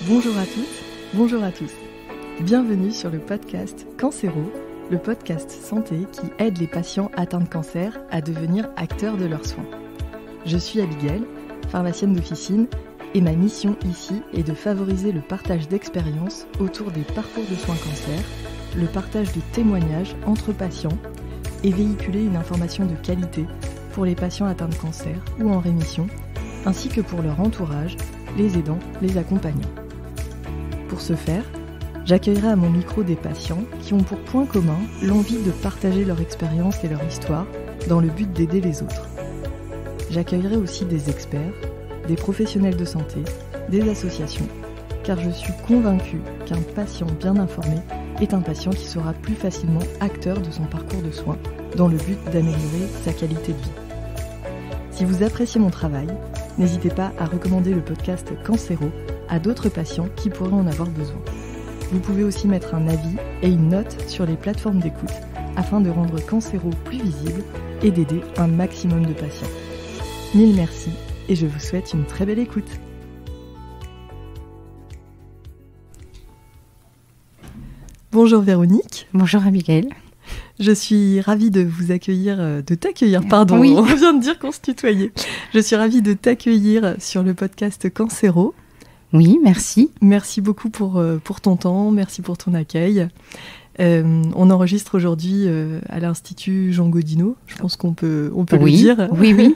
Bonjour à toutes, bonjour à tous. Bienvenue sur le podcast Cancéro, le podcast santé qui aide les patients atteints de cancer à devenir acteurs de leurs soins. Je suis Abigail, pharmacienne d'officine, et ma mission ici est de favoriser le partage d'expériences autour des parcours de soins cancer, le partage de témoignages entre patients et véhiculer une information de qualité pour les patients atteints de cancer ou en rémission, ainsi que pour leur entourage, les aidants, les accompagnants. Pour ce faire, j'accueillerai à mon micro des patients qui ont pour point commun l'envie de partager leur expérience et leur histoire dans le but d'aider les autres. J'accueillerai aussi des experts, des professionnels de santé, des associations, car je suis convaincue qu'un patient bien informé est un patient qui sera plus facilement acteur de son parcours de soins dans le but d'améliorer sa qualité de vie. Si vous appréciez mon travail, n'hésitez pas à recommander le podcast Cancéro à d'autres patients qui pourraient en avoir besoin. Vous pouvez aussi mettre un avis et une note sur les plateformes d'écoute afin de rendre Cancéro plus visible et d'aider un maximum de patients. Mille merci et je vous souhaite une très belle écoute. Bonjour Véronique. Bonjour Abigail. Je suis ravie de vous accueillir, pardon, oui. On vient de dire qu'on se tutoyait. Je suis ravie de t'accueillir sur le podcast Cancéro. Oui, merci. Merci beaucoup pour ton temps, merci pour ton accueil. On enregistre aujourd'hui à l'Institut Jean Godino, je pense qu'on peut oui, le dire. Oui.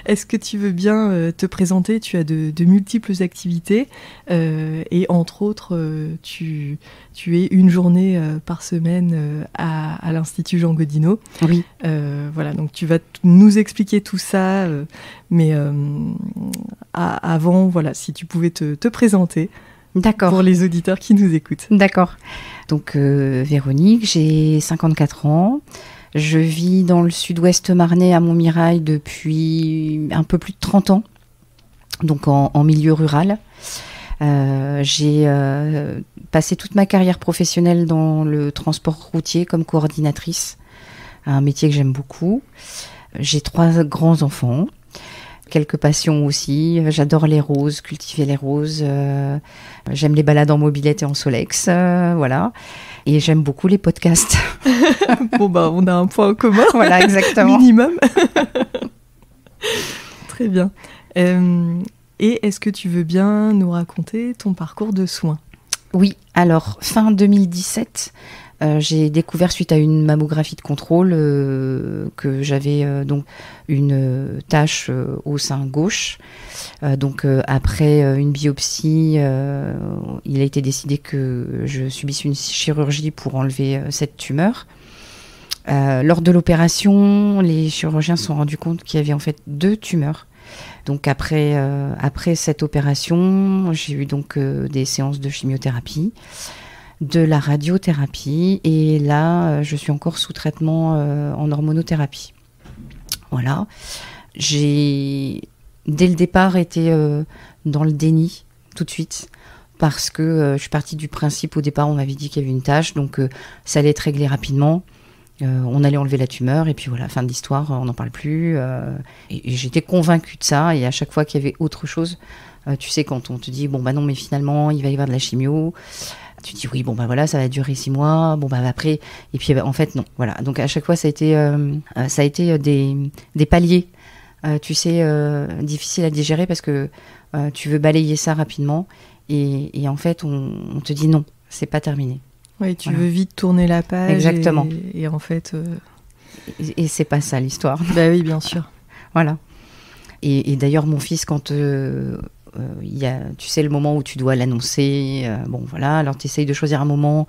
Est-ce que tu veux bien te présenter ? Tu as de multiples activités et entre autres, tu es une journée par semaine à l'Institut Jean Godino. Oui. Voilà, donc tu vas nous expliquer tout ça, mais avant, voilà, si tu pouvais te présenter. D'accord. Pour les auditeurs qui nous écoutent. D'accord. Donc Véronique, j'ai 54 ans. Je vis dans le sud-ouest marnais à Montmirail depuis un peu plus de 30 ans, donc en milieu rural. J'ai passé toute ma carrière professionnelle dans le transport routier comme coordinatrice, un métier que j'aime beaucoup. J'ai 3 grands-enfants, quelques passions aussi. J'adore les roses, cultiver les roses. J'aime les balades en mobylette et en Solex, voilà. Et j'aime beaucoup les podcasts. Bon, on a un point en commun. Voilà, exactement. Minimum. Très bien. Et est-ce que tu veux bien nous raconter ton parcours de soins ? Oui, alors, fin 2017, j'ai découvert suite à une mammographie de contrôle que j'avais donc une tache au sein gauche. Donc après une biopsie, il a été décidé que je subisse une chirurgie pour enlever cette tumeur. Lors de l'opération, les chirurgiens se sont rendus compte qu'il y avait en fait 2 tumeurs. Donc après cette opération, j'ai eu donc des séances de chimiothérapie, de la radiothérapie, et là, je suis encore sous traitement en hormonothérapie. Voilà. J'ai, dès le départ, été dans le déni, tout de suite, parce que je suis partie du principe, au départ, on m'avait dit qu'il y avait une tache, donc ça allait être réglé rapidement. On allait enlever la tumeur, et puis voilà, fin de l'histoire, on n'en parle plus. Et j'étais convaincue de ça, et à chaque fois qu'il y avait autre chose, tu sais, quand on te dit, non, mais finalement, il va y avoir de la chimio, tu dis oui, voilà, ça va durer 6 mois, après, et puis en fait, non, voilà. Donc à chaque fois, ça a été des paliers, tu sais, difficiles à digérer, parce que tu veux balayer ça rapidement, et en fait, on te dit non, c'est pas terminé. Oui, tu veux vite tourner la page. Exactement. Et en fait... Et c'est pas ça l'histoire. Bah oui, bien sûr. Voilà. Et d'ailleurs, mon fils, quand il y a, tu sais, le moment où tu dois l'annoncer, alors tu essayes de choisir un moment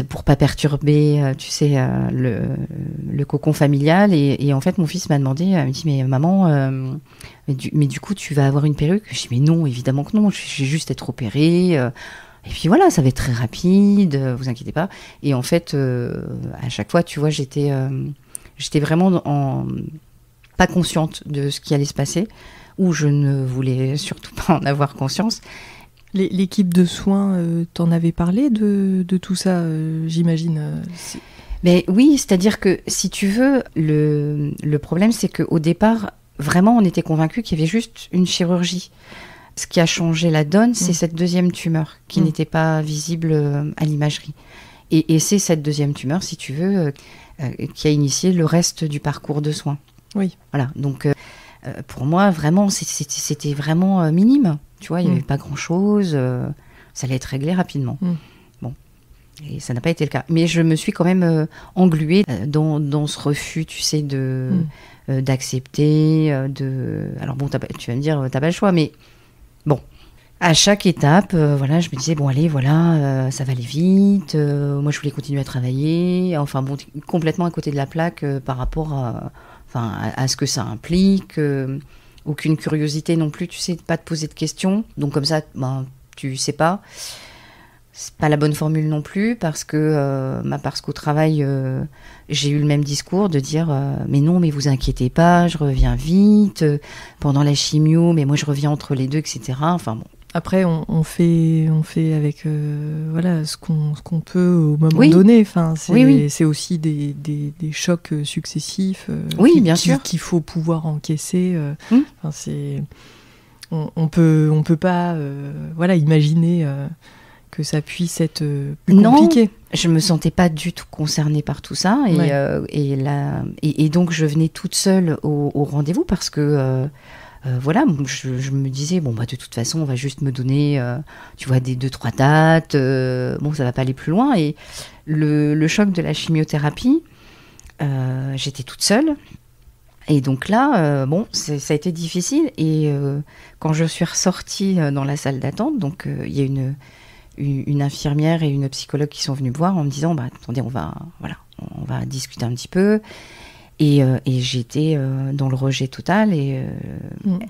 pour pas perturber, tu sais, le cocon familial. Et en fait, mon fils m'a demandé, il me dit, mais maman, mais du coup, tu vas avoir une perruque ? Je dis, mais non, évidemment que non, je vais juste être opérée. Et puis voilà, ça va être très rapide, vous inquiétez pas. Et en fait, à chaque fois, tu vois, j'étais vraiment pas consciente de ce qui allait se passer, ou je ne voulais surtout pas en avoir conscience. L'équipe de soins, t'en avait parlé de tout ça, j'imagine. Mais oui, c'est-à-dire que, si tu veux, le problème, c'est qu'au départ, vraiment, on était convaincus qu'il y avait juste une chirurgie. Ce qui a changé la donne, c'est cette deuxième tumeur qui n'était pas visible à l'imagerie. Et c'est cette deuxième tumeur, si tu veux, qui a initié le reste du parcours de soins. Oui. Voilà, donc pour moi, vraiment, c'était vraiment minime. Tu vois, il n'y avait pas grand-chose, ça allait être réglé rapidement. Bon, et ça n'a pas été le cas. Mais je me suis quand même engluée dans ce refus, tu sais, d'accepter, Alors bon, tu vas me dire, t'as pas le choix, mais bon, à chaque étape, voilà, je me disais, bon, allez, voilà, ça va aller vite. Moi, je voulais continuer à travailler. Enfin, bon, complètement à côté de la plaque par rapport à ce que ça implique. Aucune curiosité non plus, tu sais, pas te poser de questions. Donc, comme ça, ben, tu sais pas. C'est pas la bonne formule non plus, parce qu'au travail, j'ai eu le même discours de dire mais non, mais vous inquiétez pas, je reviens vite. Pendant la chimio, mais moi, je reviens entre les deux, etc. Enfin, bon. Après, on fait avec voilà, ce qu'on peut au moment donné. Enfin, c'est aussi des chocs successifs bien sûr. Qu'il faut pouvoir encaisser. Enfin, on peut pas voilà, imaginer que ça puisse être plus compliqué. Non, je me sentais pas du tout concernée par tout ça. Et donc, je venais toute seule au rendez-vous parce que... voilà, je me disais, bon, bah, de toute façon, on va juste me donner, tu vois, des 2-3 dates. Bon, ça va pas aller plus loin. Et le choc de la chimiothérapie, j'étais toute seule. Et donc là, bon, ça a été difficile. Et quand je suis ressortie dans la salle d'attente, donc il y a une infirmière et une psychologue qui sont venues me voir en me disant, bah, attendez, on va discuter un petit peu. Et j'étais dans le rejet total et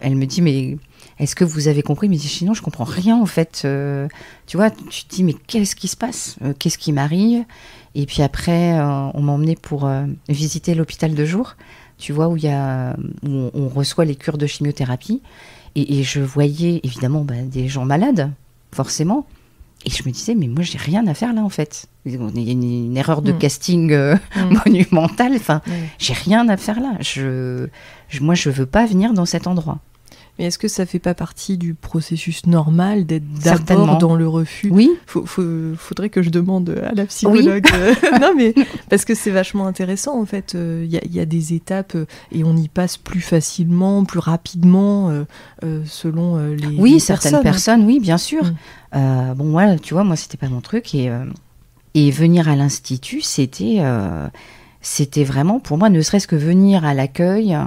elle me dit, mais est-ce que vous avez compris? Mais je dis, sinon je comprends rien en fait. Tu vois, tu te dis, mais qu'est-ce qui se passe? Qu'est-ce qui m'arrive? Et puis après, on m'a emmenée pour visiter l'hôpital de jour, tu vois, où on reçoit les cures de chimiothérapie. Et je voyais évidemment des gens malades, forcément. Et je me disais, mais moi, j'ai rien à faire là, en fait. Il y a une erreur de casting monumentale. Enfin, j'ai rien à faire là. Moi, je veux pas venir dans cet endroit. Mais est-ce que ça fait pas partie du processus normal d'être d'abord dans le refus? Oui. Faudrait que je demande à la psychologue. Oui. Non, mais parce que c'est vachement intéressant, en fait. Il y a des étapes et on y passe plus facilement, plus rapidement, selon les certaines personnes, oui, bien sûr. Bon, voilà, tu vois, moi, c'était pas mon truc. Et venir à l'institut, c'était vraiment, pour moi, ne serait-ce que venir à l'accueil...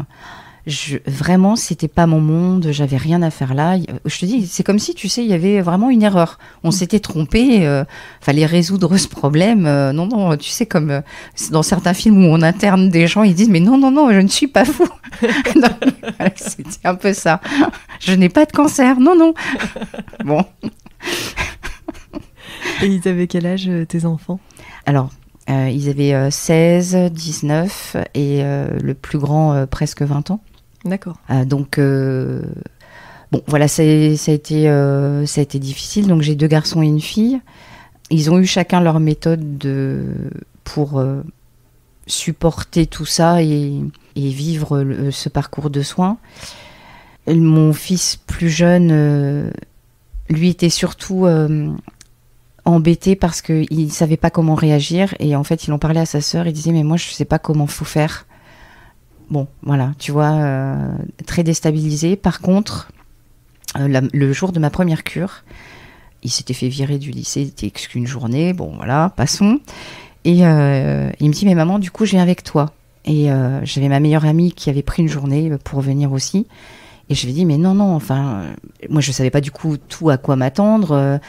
Vraiment, c'était pas mon monde, j'avais rien à faire là. Je te dis, c'est comme si, tu sais, il y avait vraiment une erreur. On s'était trompé, fallait résoudre ce problème. Non, tu sais, comme dans certains films où on interne des gens, ils disent, mais non, je ne suis pas fou. C'était un peu ça. Je n'ai pas de cancer, non. Bon. Et ils avaient quel âge, tes enfants? Alors, ils avaient 16, 19 et le plus grand presque 20 ans. D'accord. Donc, bon, voilà, ça a été difficile. Donc, j'ai 2 garçons et une fille. Ils ont eu chacun leur méthode pour supporter tout ça et vivre ce parcours de soins. Mon fils plus jeune, lui, était surtout... embêté parce qu'il ne savait pas comment réagir et en fait il en parlait à sa sœur, il disait mais moi je ne sais pas comment faut faire. Bon voilà, tu vois, très déstabilisé. Par contre, le jour de ma première cure, il s'était fait virer du lycée, il était exclu une journée, bon voilà, passons. Et il me dit mais maman, du coup je viens avec toi. Et j'avais ma meilleure amie qui avait pris une journée pour venir aussi. Et je lui ai dit mais non, enfin, moi je ne savais pas du coup tout à quoi m'attendre.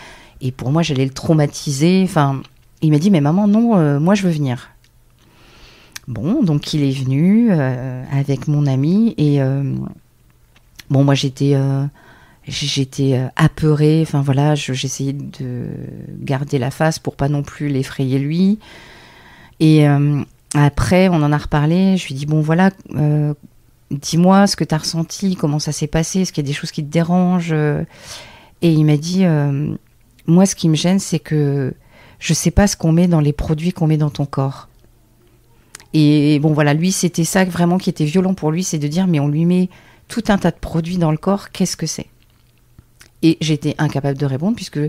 Et pour moi, j'allais le traumatiser. Enfin, il m'a dit, mais maman, non, moi, je veux venir. Bon, donc il est venu avec mon ami. Et bon, moi, j'étais apeurée. Enfin, voilà, j'essayais de garder la face pour pas non plus l'effrayer lui. Et après, on en a reparlé. Je lui ai dit, bon, voilà, dis-moi ce que tu as ressenti, comment ça s'est passé, est-ce qu'il y a des choses qui te dérangent? Et il m'a dit... moi, ce qui me gêne, c'est que je ne sais pas ce qu'on met dans les produits qu'on met dans ton corps. Et bon, voilà, lui, c'était ça vraiment qui était violent pour lui, c'est de dire, mais on lui met tout un tas de produits dans le corps, qu'est-ce que c'est? Et j'étais incapable de répondre puisque,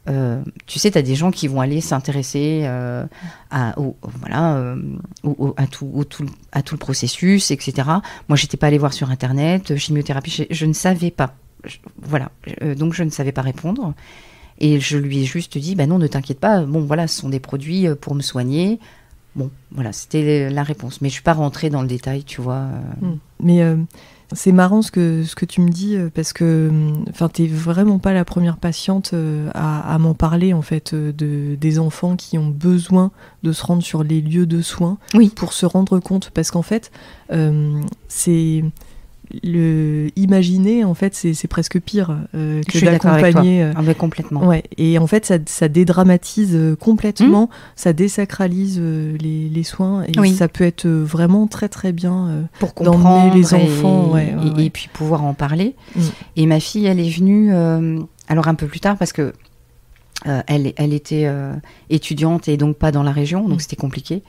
tu sais, tu as des gens qui vont aller s'intéresser à tout le processus, etc. Moi, je n'étais pas allée voir sur Internet, chimiothérapie, je ne savais pas. Donc je ne savais pas répondre. Et je lui ai juste dit, bah non, ne t'inquiète pas, bon voilà, ce sont des produits pour me soigner. Bon, voilà, c'était la réponse. Mais je ne suis pas rentrée dans le détail, tu vois. Mais c'est marrant ce que tu me dis, parce que tu n'es vraiment pas la première patiente à m'en parler, en fait, des enfants qui ont besoin de se rendre sur les lieux de soins pour se rendre compte. Parce qu'en fait, c'est... imaginer, en fait, c'est presque pire que d'accompagner. Complètement. Ouais. Et en fait, ça dédramatise complètement, ça désacralise les soins, et ça peut être vraiment très très bien pour comprendre les enfants. Et puis pouvoir en parler. Et ma fille, elle est venue, alors un peu plus tard, parce que elle était étudiante et donc pas dans la région, donc c'était compliqué.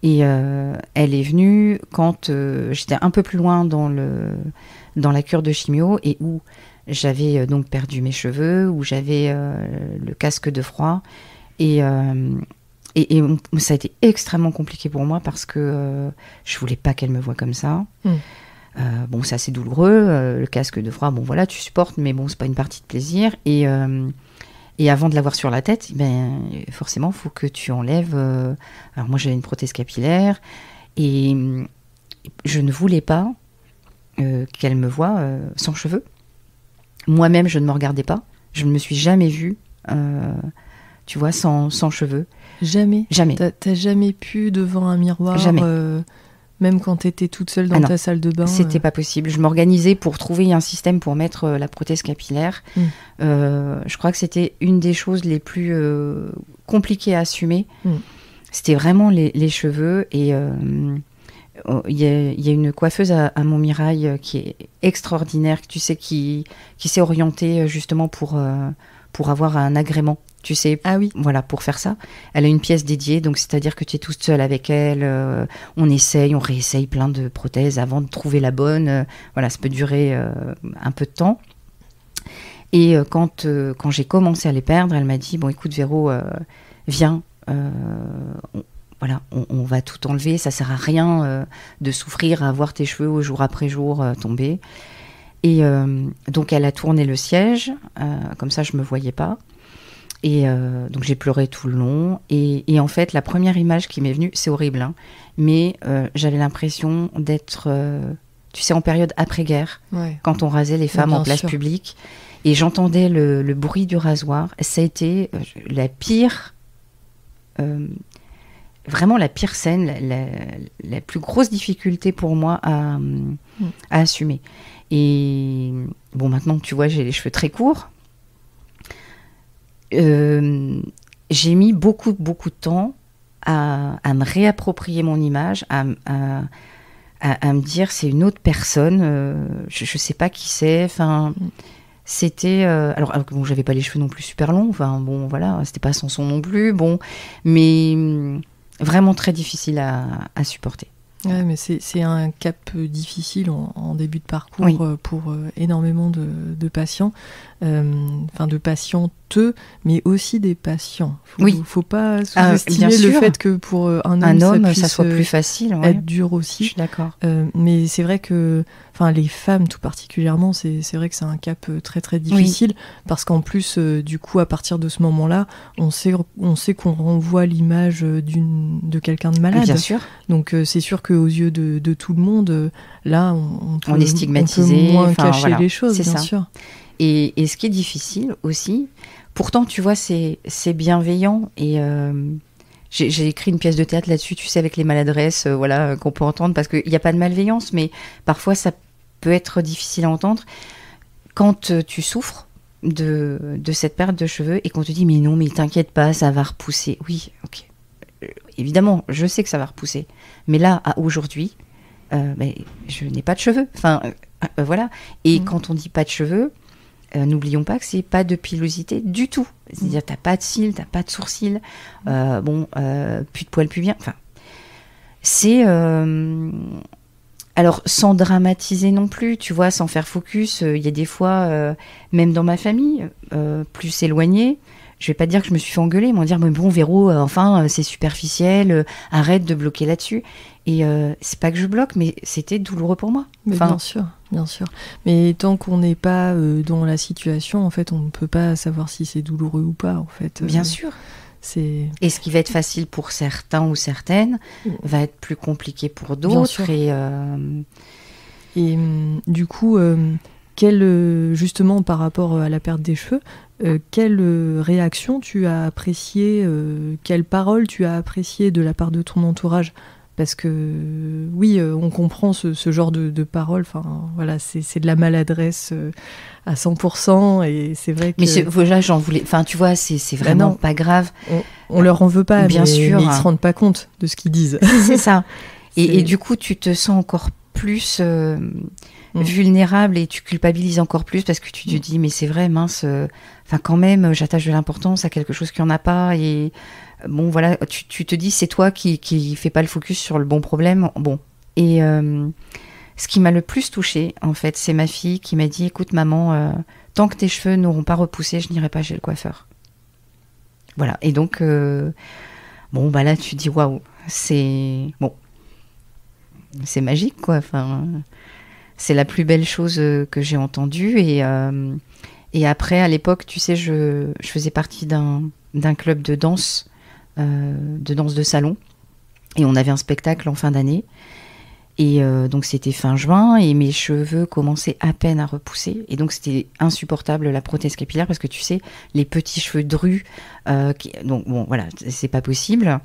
Et elle est venue quand j'étais un peu plus loin dans la cure de chimio et où j'avais donc perdu mes cheveux, où j'avais le casque de froid. Et ça a été extrêmement compliqué pour moi parce que je voulais pas qu'elle me voie comme ça. Bon, c'est assez douloureux, le casque de froid, bon voilà, tu supportes, mais bon, c'est pas une partie de plaisir. Et avant de l'avoir sur la tête, forcément, il faut que tu enlèves... Alors moi, j'avais une prothèse capillaire et je ne voulais pas qu'elle me voie sans cheveux. Moi-même, je ne me regardais pas. Je ne me suis jamais vue, tu vois, sans cheveux. Jamais. T'as jamais pu devant un miroir. Jamais. Même quand tu étais toute seule dans ta salle de bain. C'était pas possible. Je m'organisais pour trouver un système pour mettre la prothèse capillaire. Je crois que c'était une des choses les plus compliquées à assumer. C'était vraiment les cheveux. Et il y a une coiffeuse à Montmirail qui est extraordinaire, tu sais, qui s'est orientée justement pour avoir un agrément. Tu sais, voilà, pour faire ça. Elle a une pièce dédiée, donc c'est-à-dire que tu es toute seule avec elle. On réessaye plein de prothèses avant de trouver la bonne. Voilà, ça peut durer un peu de temps. Et quand j'ai commencé à les perdre, elle m'a dit, bon, écoute, Véro, viens, on va tout enlever. Ça sert à rien de souffrir à voir tes cheveux au jour après jour tomber. Et donc, elle a tourné le siège. Comme ça, je me voyais pas. Et donc j'ai pleuré tout le long. Et en fait, la première image qui m'est venue, c'est horrible, hein, mais j'avais l'impression d'être, tu sais, en période après-guerre, quand on rasait les femmes en place publique. Et j'entendais le bruit du rasoir. Ça a été la pire, vraiment la pire scène, la plus grosse difficulté pour moi à assumer. Et bon, maintenant, tu vois, j'ai les cheveux très courts. J'ai mis beaucoup de temps à me réapproprier mon image, à me dire c'est une autre personne, je sais pas qui c'est, enfin c'était alors bon, j'avais pas les cheveux non plus super longs, enfin bon voilà, c'était pas Samson non plus, bon, mais vraiment très difficile à supporter. Ouais, mais c'est un cap difficile en début de parcours pour énormément de patients, de patientes, mais aussi des patients. Faut pas sous-estimer le fait que pour un homme ça soit plus facile, être dur aussi. Je suis d'accord. Mais c'est vrai que, les femmes tout particulièrement, c'est vrai que c'est un cap très très difficile, parce qu'en plus, du coup, à partir de ce moment-là, on sait qu'on renvoie l'image de quelqu'un de malade. Bien sûr. Donc c'est sûr qu'aux yeux de tout le monde, là, on est stigmatisé, on peut moins cacher les choses, c'est bien ça. sûr. Et ce qui est difficile aussi, pourtant, tu vois, c'est bienveillant. Et j'ai écrit une pièce de théâtre là-dessus, tu sais, avec les maladresses qu'on peut entendre, parce qu'il n'y a pas de malveillance, mais parfois, ça peut être difficile à entendre. Quand tu souffres de cette perte de cheveux et qu'on te dit « mais non, mais t'inquiète pas, ça va repousser ». Oui, ok. Évidemment, je sais que ça va repousser. Mais là, à aujourd'hui, je n'ai pas de cheveux. Enfin, voilà. Et quand on dit pas de cheveux, n'oublions pas que c'est pas de pilosité du tout. C'est-à-dire, t'as pas de cils, t'as pas de sourcils, plus de poils pubiens. Enfin, c'est... Alors, sans dramatiser non plus, tu vois, sans faire focus, il y a des fois, même dans ma famille, plus éloignée, je vais pas dire que je me suis fait engueuler, mais on va dire, mais bon, Véro, enfin, c'est superficiel, arrête de bloquer là-dessus. Et c'est pas que je bloque, mais c'était douloureux pour moi. Mais Enfin, bien sûr, bien sûr. Mais tant qu'on n'est pas dans la situation, en fait, on ne peut pas savoir si c'est douloureux ou pas, en fait. bien sûr. Et ce qui va être facile pour certains ou certaines va être plus compliqué pour d'autres. Et du coup, justement, par rapport à la perte des cheveux, quelle réaction tu as appréciée, quelles paroles tu as appréciées de la part de ton entourage? Parce que oui, on comprend ce genre de paroles. Enfin, voilà, c'est de la maladresse à 100%, et c'est vrai que. Mais voilà, j'en voulais. Enfin, tu vois, c'est vraiment pas grave. On leur en veut pas, bien sûr. Mais ils se rendent pas compte de ce qu'ils disent. C'est ça. Et du coup, tu te sens encore plus vulnérable et tu culpabilises encore plus parce que tu te dis, mais c'est vrai, mince. Enfin, quand même, j'attache de l'importance à quelque chose qui en a pas. Et bon, voilà, tu te dis, c'est toi qui fais pas le focus sur le bon problème. Bon. Et ce qui m'a le plus touchée, en fait, c'est ma fille qui m'a dit, écoute, maman, tant que tes cheveux n'auront pas repoussé, je n'irai pas chez le coiffeur. Voilà. Et donc, bon, bah là, tu dis, waouh, c'est c'est magique, quoi. Enfin, c'est la plus belle chose que j'ai entendue. Et après, à l'époque, tu sais, je faisais partie d'un club de danse de salon. Et on avait un spectacle en fin d'année. Et donc, c'était fin juin et mes cheveux commençaient à peine à repousser. Et donc, c'était insupportable, la prothèse capillaire, parce que tu sais, les petits cheveux drus. Donc, bon, voilà, c'est pas possible.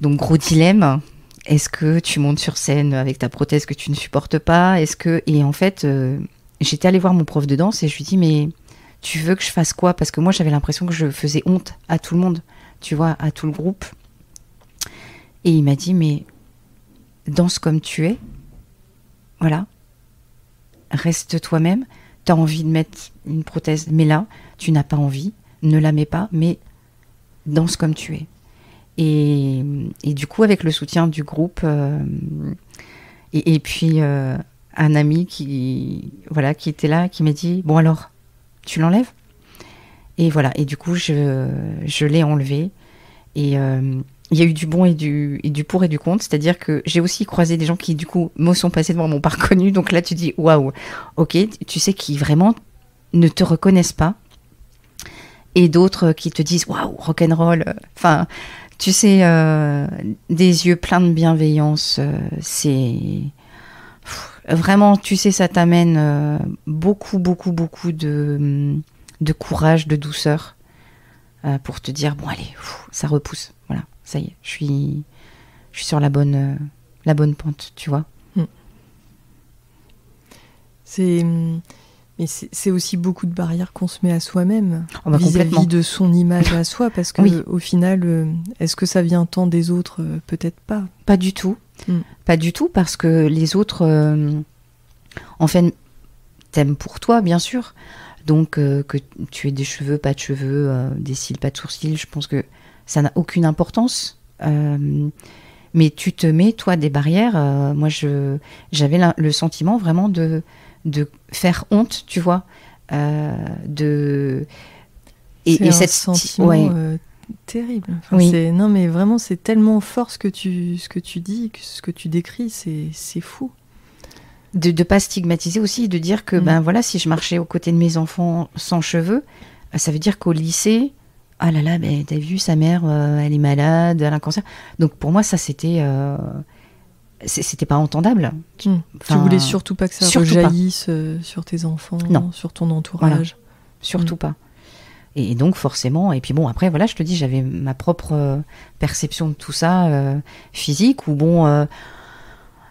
Donc, gros dilemme. Est-ce que tu montes sur scène avec ta prothèse que tu ne supportes pas? Et en fait, j'étais allée voir mon prof de danse et je lui dis, mais tu veux que je fasse quoi? Parce que moi, j'avais l'impression que je faisais honte à tout le monde, tu vois, à tout le groupe. Et il m'a dit, mais danse comme tu es. Voilà. Reste toi-même. Tu as envie de mettre une prothèse, mets-la. Tu n'as pas envie, ne la mets pas, mais danse comme tu es. Et du coup, avec le soutien du groupe, et puis un ami qui était là, qui m'a dit, bon alors, tu l'enlèves? Et voilà, et du coup, je l'ai enlevé. Et il y a eu du bon et du pour et du contre, c'est-à-dire que j'ai aussi croisé des gens qui, du coup, me sont passés devant, m'ont pas reconnu. Donc là, tu dis, waouh, ok, tu sais, qui vraiment ne te reconnaissent pas. Et d'autres qui te disent, waouh, rock'n'roll, enfin... Tu sais, des yeux pleins de bienveillance, c'est... Vraiment, tu sais, ça t'amène beaucoup, beaucoup, beaucoup de courage, de douceur, pour te dire, bon, allez, ça repousse. Voilà, ça y est, je suis sur la bonne pente, tu vois. Mais c'est aussi beaucoup de barrières qu'on se met à soi-même vis-à-vis de son image à soi, parce que au final, est-ce que ça vient tant des autres? Peut-être pas. Pas du tout. Pas du tout, parce que les autres, en fait, t'aiment pour toi, bien sûr. Donc, que tu aies des cheveux, pas de cheveux, des cils, pas de sourcils, je pense que ça n'a aucune importance. Mais tu te mets, toi, des barrières. Moi, j'avais le sentiment vraiment de faire honte, tu vois, c'est un sentiment terrible. Enfin, oui. Non, mais vraiment, c'est tellement fort ce que tu dis, ce que tu décris, c'est fou. De pas stigmatiser aussi, de dire que ben voilà, si je marchais aux côtés de mes enfants sans cheveux, ça veut dire qu'au lycée, ah là là, ben t'as vu, sa mère, elle est malade, elle a un cancer. Donc pour moi, ça c'était pas entendable. Enfin, tu voulais surtout pas que ça rejaillisse sur tes enfants, non. sur ton entourage. Voilà. Surtout pas. Et donc forcément, et puis bon, après voilà, je te dis, j'avais ma propre perception de tout ça, physique, ou bon,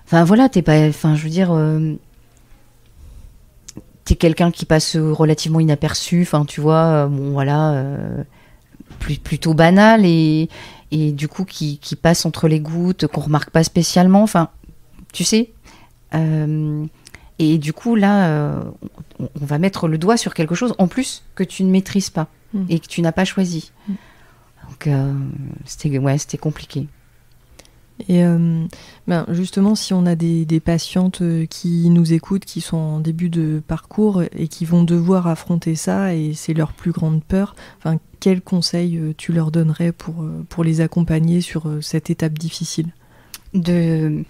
enfin voilà, t'es pas, enfin je veux dire, t'es quelqu'un qui passe relativement inaperçu, enfin tu vois, bon voilà, plutôt banal et du coup qui passe entre les gouttes, qu'on remarque pas spécialement, enfin tu sais, et du coup là on va mettre le doigt sur quelque chose en plus que tu ne maîtrises pas et que tu n'as pas choisi. Donc c'était compliqué. Et justement, si on a des patientes qui nous écoutent, qui sont en début de parcours et qui vont devoir affronter ça, et c'est leur plus grande peur, quels conseils tu leur donnerais pour les accompagner sur cette étape difficile ? De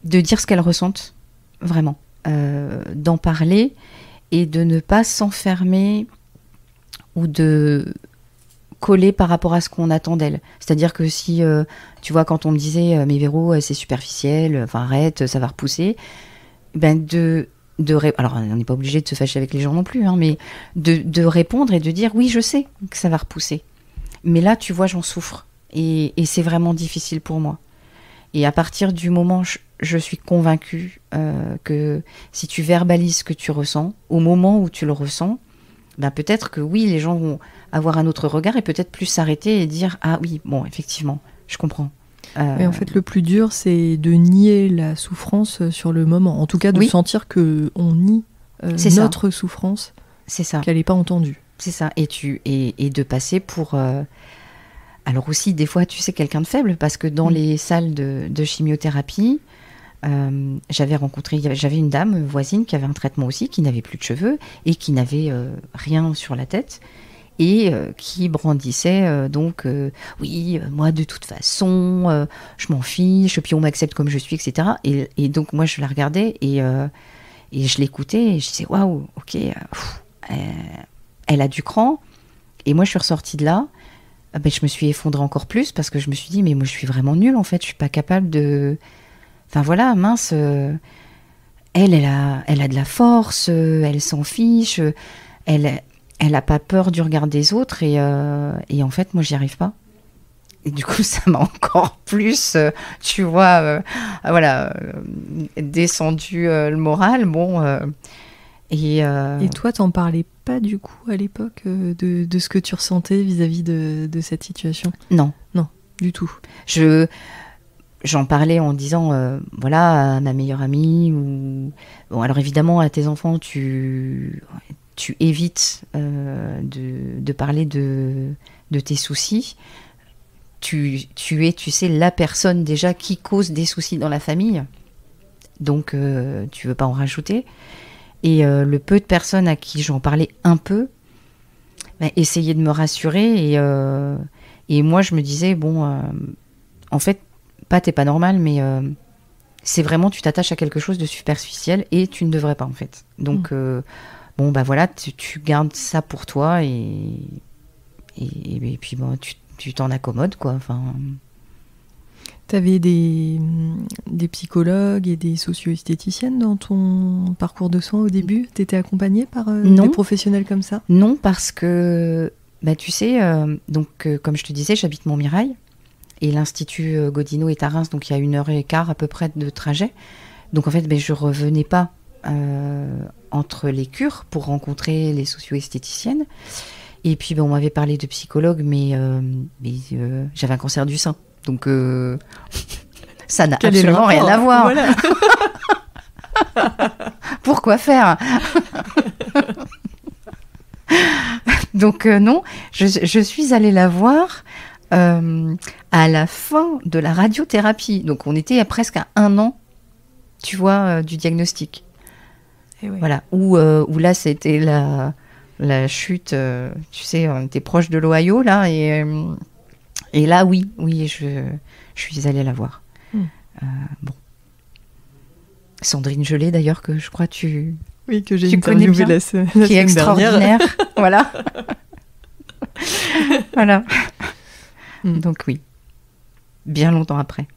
dire ce qu'elles ressentent, vraiment. D'en parler et de ne pas s'enfermer ou de coller par rapport à ce qu'on attend d'elle. C'est-à-dire que si, tu vois, quand on me disait mais Véro, c'est superficiel, arrête, ça va repousser, alors on n'est pas obligé de se fâcher avec les gens non plus, hein, mais de répondre et de dire oui, je sais que ça va repousser. Mais là, tu vois, j'en souffre. Et c'est vraiment difficile pour moi. Et à partir du moment, je suis convaincue que si tu verbalises ce que tu ressens, au moment où tu le ressens, peut-être que oui, les gens vont avoir un autre regard et peut-être plus s'arrêter et dire « Ah oui, bon, effectivement, je comprends ». Mais en fait, le plus dur, c'est de nier la souffrance sur le moment. En tout cas, de sentir qu'on nie notre souffrance, c'est ça. Qu'elle n'est pas entendue. C'est ça. Et de passer pour... Alors aussi, des fois, tu sais, quelqu'un de faible, parce que dans les salles de chimiothérapie, j'avais une dame voisine qui avait un traitement aussi, qui n'avait plus de cheveux et qui n'avait rien sur la tête et qui brandissait oui, moi de toute façon, je m'en fiche, puis on m'accepte comme je suis, etc. Et donc moi je la regardais et je l'écoutais et je disais waouh, ok, elle a du cran. Et moi je suis ressortie de là. Je me suis effondrée encore plus parce que je me suis dit mais moi je suis vraiment nulle en fait, je suis pas capable de... Enfin voilà, mince, elle a de la force, elle s'en fiche, elle a pas peur du regard des autres et en fait moi j'y arrive pas. Et du coup ça m'a encore plus, tu vois, descendu le moral, Et toi, t'en parlais pas du coup à l'époque de ce que tu ressentais vis-à-vis de cette situation ? Non. Non, du tout. J'en parlais en disant, à ma meilleure amie, Bon, alors évidemment, à tes enfants, tu évites de parler de tes soucis. Tu es, tu sais, la personne déjà qui cause des soucis dans la famille. Donc, tu veux pas en rajouter. Et le peu de personnes à qui j'en parlais un peu, essayaient de me rassurer. Et moi, je me disais, en fait, t'es pas normal, mais c'est vraiment, tu t'attaches à quelque chose de superficiel et tu ne devrais pas, en fait. Donc, tu gardes ça pour toi et puis, tu t'en accommodes, quoi. T'avais des psychologues et des socio-esthéticiennes dans ton parcours de soins au début ? T'étais accompagnée par des professionnels comme ça ? Non, parce que, tu sais, comme je te disais, j'habite Montmirail et l'Institut Godino est à Reims, donc il y a 1h15 à peu près de trajet. Donc en fait, je revenais pas entre les cures pour rencontrer les socio-esthéticiennes. Et puis, on m'avait parlé de psychologue, mais j'avais un cancer du sein. Donc, ça n'a absolument rien à voir. Voilà. Pourquoi faire ? Donc, non, je suis allée la voir à la fin de la radiothérapie. Donc, on était presque à 1 an, tu vois, du diagnostic. Et ouais. Voilà, où là, c'était la chute, tu sais, on était proche de l'Ohio, là, et là, oui, je suis allée la voir. Sandrine Gelé, d'ailleurs, que je crois Oui, que j'ai interviewé la semaine dernière. Qui est extraordinaire, voilà. Voilà. Donc oui, bien longtemps après.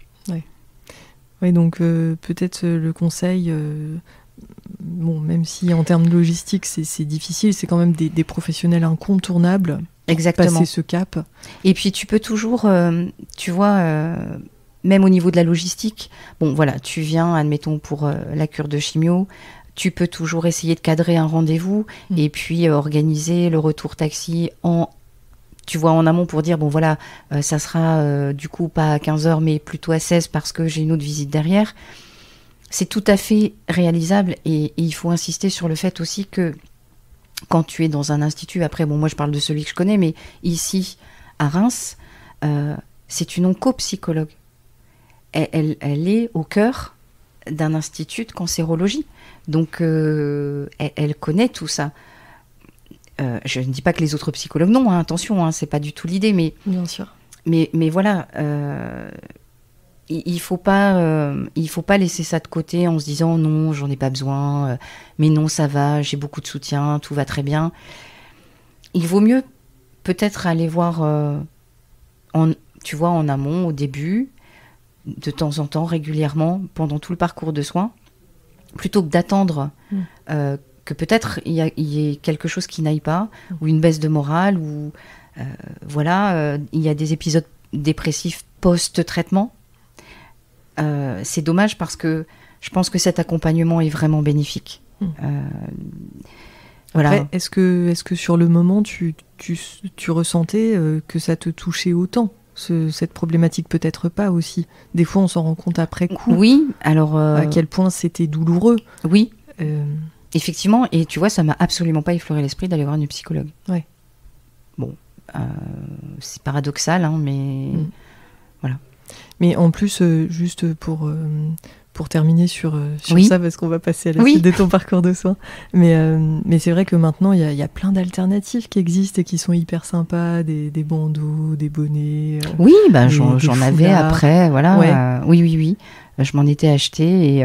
Oui, donc peut-être le conseil... même si en termes de logistique c'est difficile, c'est quand même des professionnels incontournables. Exactement. Pour passer ce cap. Et puis tu peux toujours, tu vois, même au niveau de la logistique, tu viens, admettons, pour la cure de chimio, tu peux toujours essayer de cadrer un rendez-vous et puis organiser le retour taxi en amont pour dire, ça sera du coup pas à 15h mais plutôt à 16 parce que j'ai une autre visite derrière. C'est tout à fait réalisable et il faut insister sur le fait aussi que quand tu es dans un institut, après, moi je parle de celui que je connais, mais ici, à Reims, c'est une oncopsychologue. Elle est au cœur d'un institut de cancérologie. Donc, elle connaît tout ça. Je ne dis pas que les autres psychologues non, hein, attention, c'est pas du tout l'idée, mais Bien sûr. Mais voilà, il faut pas laisser ça de côté en se disant non, j'en ai pas besoin, mais non, ça va, j'ai beaucoup de soutien, tout va très bien. Il vaut mieux peut-être aller voir, tu vois, en amont, au début, de temps en temps, régulièrement, pendant tout le parcours de soins, plutôt que d'attendre que peut-être il y ait quelque chose qui n'aille pas, ou une baisse de morale, ou il y a des épisodes dépressifs post-traitement. C'est dommage parce que je pense que cet accompagnement est vraiment bénéfique. Voilà. Après, est-ce que sur le moment, tu ressentais que ça te touchait autant cette problématique? Peut-être pas aussi. Des fois, on s'en rend compte après coup. Oui, alors... à quel point c'était douloureux. Oui, effectivement. Et tu vois, ça m'a absolument pas effleuré l'esprit d'aller voir une psychologue. Ouais. Bon, c'est paradoxal, hein, mais voilà. Mais en plus, juste pour terminer sur oui. ça, parce qu'on va passer à la suite de ton parcours de soins. Mais c'est vrai que maintenant, il y a plein d'alternatives qui existent et qui sont hyper sympas, des bandeaux, des bonnets. Oui, j'en avais après, voilà. Ouais. Oui. Je m'en étais acheté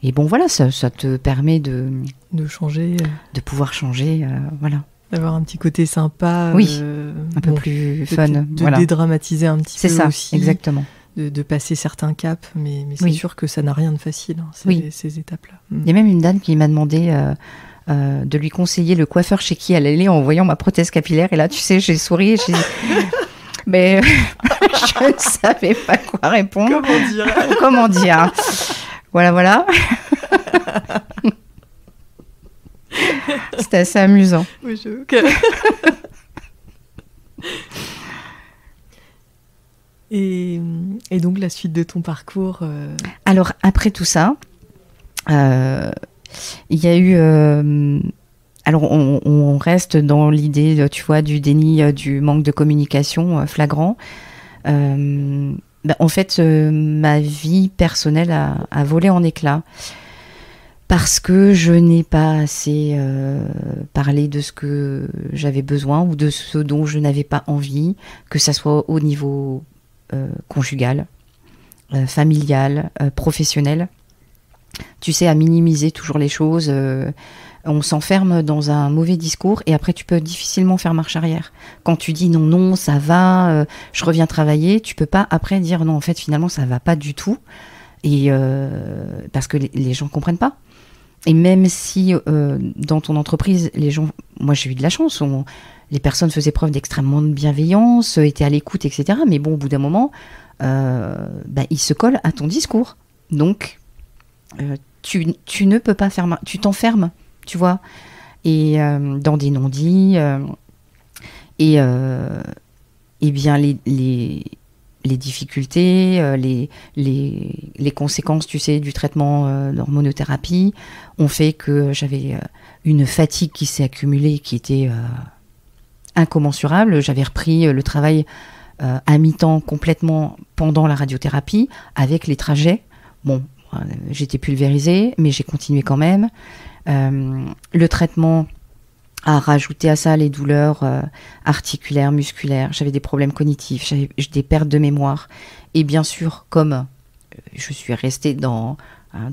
et bon, voilà, ça te permet de changer. De pouvoir changer, voilà. D'avoir un petit côté sympa. Oui, un peu plus fun. De dédramatiser un petit peu ça, aussi. C'est ça, exactement. De passer certains caps, mais c'est sûr que ça n'a rien de facile, ces étapes-là. Il y a même une dame qui m'a demandé de lui conseiller le coiffeur chez qui elle allait en voyant ma prothèse capillaire. Et là, tu sais, j'ai souri et j'ai dit... Mais je ne savais pas quoi répondre. Comment dire Voilà. C'était assez amusant. Oui, j'avoue. Et donc la suite de ton parcours Alors après tout ça, il y a eu... alors on reste dans l'idée, tu vois, du déni, du manque de communication flagrant. En fait, ma vie personnelle a volé en éclats. Parce que je n'ai pas assez parlé de ce que j'avais besoin ou de ce dont je n'avais pas envie, que ça soit au niveau conjugal, familial, professionnel. Tu sais, à minimiser toujours les choses. On s'enferme dans un mauvais discours et après tu peux difficilement faire marche arrière. Quand tu dis non, ça va, je reviens travailler, tu peux pas après dire non, en fait finalement ça va pas du tout. Et parce que les gens comprennent pas. Et même si dans ton entreprise, les gens, moi j'ai eu de la chance, les personnes faisaient preuve d'extrêmement de bienveillance, étaient à l'écoute, etc. Mais bon, au bout d'un moment, ils se collent à ton discours. Donc, tu ne peux pas faire, tu t'enfermes, tu vois, et dans des non-dits, et bien les difficultés, les conséquences, tu sais, du traitement d'hormonothérapie ont fait que j'avais une fatigue qui s'est accumulée, qui était incommensurable. J'avais repris le travail à mi-temps complètement pendant la radiothérapie, avec les trajets. Bon, j'étais pulvérisée, mais j'ai continué quand même. Le traitement a rajouté à ça les douleurs articulaires, musculaires. J'avais des problèmes cognitifs, j'avais des pertes de mémoire. Et bien sûr, comme je suis restée dans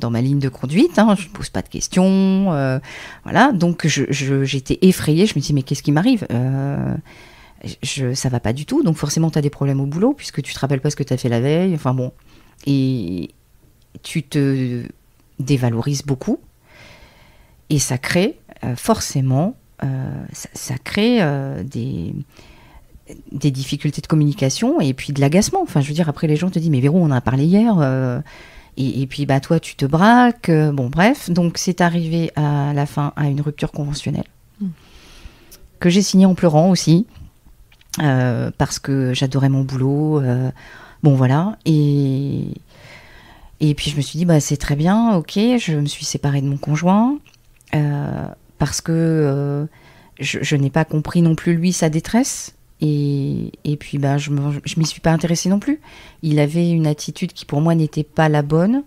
ma ligne de conduite, je ne pose pas de questions, voilà. Donc j'étais effrayée, je me dis mais qu'est-ce qui m'arrive ça va pas du tout, donc forcément tu as des problèmes au boulot puisque tu te rappelles pas ce que tu as fait la veille, enfin bon. Et tu te dévalorises beaucoup et ça crée forcément ça crée des difficultés de communication et puis de l'agacement. Enfin, je veux dire, après les gens te disent mais Véro, on en a parlé hier et puis toi tu te braques, bon bref. Donc c'est arrivé à la fin à une rupture conventionnelle que j'ai signée en pleurant aussi parce que j'adorais mon boulot, bon voilà. Et puis je me suis dit c'est très bien, ok, je me suis séparée de mon conjoint parce que je n'ai pas compris non plus lui sa détresse Et puis, je m'y suis pas intéressée non plus. Il avait une attitude qui, pour moi, n'était pas la bonne.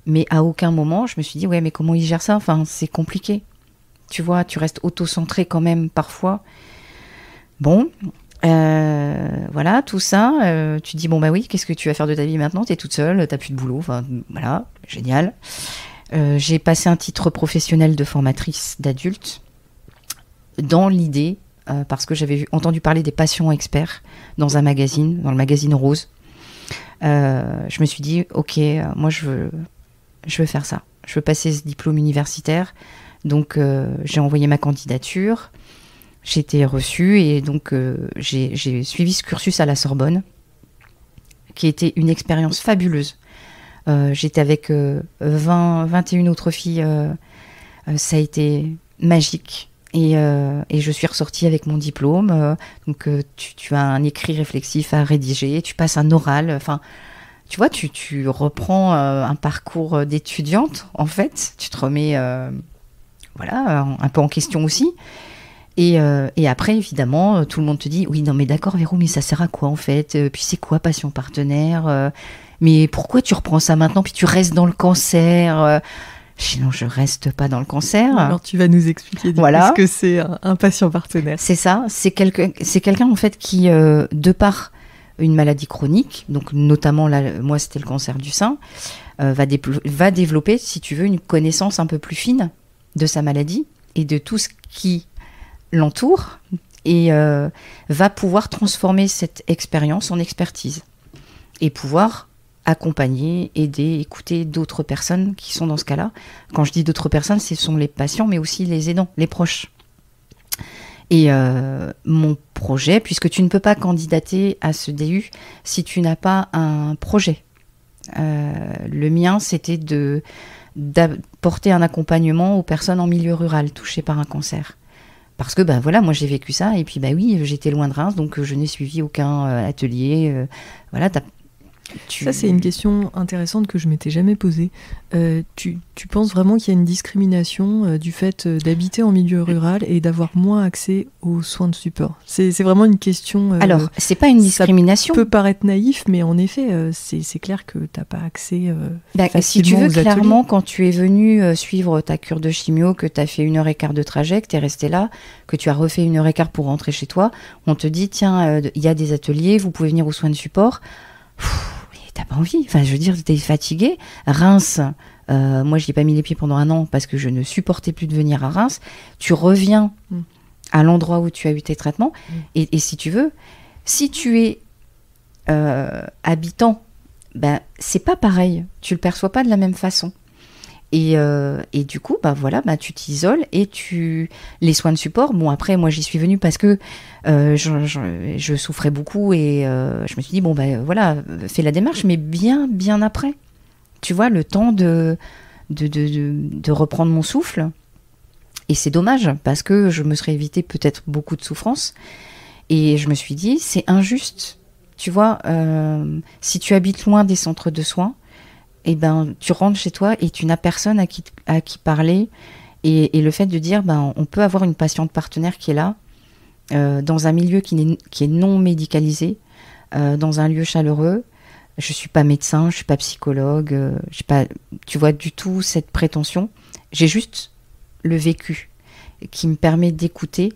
Mais à aucun moment, je me suis dit, ouais, mais comment il gère ça ? Enfin, c'est compliqué. Tu vois, tu restes auto-centré quand même parfois. Bon, voilà, tout ça. Tu te dis, bon, oui, qu'est-ce que tu vas faire de ta vie maintenant ? T'es toute seule, t'as plus de boulot. Enfin, voilà, génial. J'ai passé un titre professionnel de formatrice d'adultes dans l'idée, parce que j'avais entendu parler des patients experts dans un magazine, dans le magazine Rose. Je me suis dit, ok, moi je veux faire ça. Je veux passer ce diplôme universitaire. Donc j'ai envoyé ma candidature, j'ai été reçue et donc j'ai suivi ce cursus à la Sorbonne, qui était une expérience fabuleuse. J'étais avec 21 autres filles, ça a été magique. Et je suis ressortie avec mon diplôme. Donc tu as un écrit réflexif à rédiger, tu passes un oral, enfin... Tu vois, tu reprends un parcours d'étudiante, en fait. Tu te remets un peu en question aussi. Et après, évidemment, tout le monde te dit « Oui, non, mais d'accord, Véro, mais ça sert à quoi, en fait ? Puis c'est quoi, passion partenaire ? Mais pourquoi tu reprends ça maintenant ? Puis tu restes dans le cancer ?» Je dis « Non, je reste pas dans le cancer. » Alors, tu vas nous expliquer ce que c'est un patient partenaire. C'est ça. C'est quelqu'un, en fait, qui, de par... une maladie chronique, donc notamment moi c'était le cancer du sein, va développer, si tu veux, une connaissance un peu plus fine de sa maladie et de tout ce qui l'entoure et va pouvoir transformer cette expérience en expertise et pouvoir accompagner, aider, écouter d'autres personnes qui sont dans ce cas-là. Quand je dis d'autres personnes, ce sont les patients mais aussi les aidants, les proches. Et mon projet, puisque tu ne peux pas candidater à ce DU si tu n'as pas un projet. Le mien, c'était d'apporter un accompagnement aux personnes en milieu rural touchées par un cancer. Parce que, moi j'ai vécu ça, et puis oui, j'étais loin de Reims, donc je n'ai suivi aucun atelier. Ça, c'est une question intéressante que je m'étais jamais posée. Tu penses vraiment qu'il y a une discrimination du fait d'habiter en milieu rural et d'avoir moins accès aux soins de support ? C'est vraiment une question... Alors, c'est pas une discrimination. Ça peut paraître naïf, mais en effet, c'est clair que t'as pas accès facilement si tu veux, aux ateliers. clairement, quand tu es venu suivre ta cure de chimio, que tu as fait 1h15 de trajet, que tu es resté là, que tu as refait 1h15 pour rentrer chez toi, on te dit, tiens, il y a des ateliers, vous pouvez venir aux soins de support. T'as pas envie, enfin je veux dire, t'es fatigué. Reims, moi j'y ai pas mis les pieds pendant 1 an parce que je ne supportais plus de venir à Reims. Tu reviens à l'endroit où tu as eu tes traitements et si tu veux, si tu es habitant, c'est pas pareil, tu le perçois pas de la même façon. Et du coup, tu t'isoles et les soins de support. Bon, après, moi, j'y suis venue parce que je souffrais beaucoup et je me suis dit, fais la démarche, mais bien après. Tu vois, le temps de reprendre mon souffle. Et c'est dommage parce que je me serais évité peut-être beaucoup de souffrance. Et je me suis dit, c'est injuste. Tu vois, si tu habites loin des centres de soins, tu rentres chez toi et tu n'as personne à qui parler. Et le fait de dire, on peut avoir une patiente partenaire qui est là, dans un milieu qui est non médicalisé, dans un lieu chaleureux. Je ne suis pas médecin, je ne suis pas psychologue, j'ai pas, tu vois, du tout cette prétention. J'ai juste le vécu qui me permet d'écouter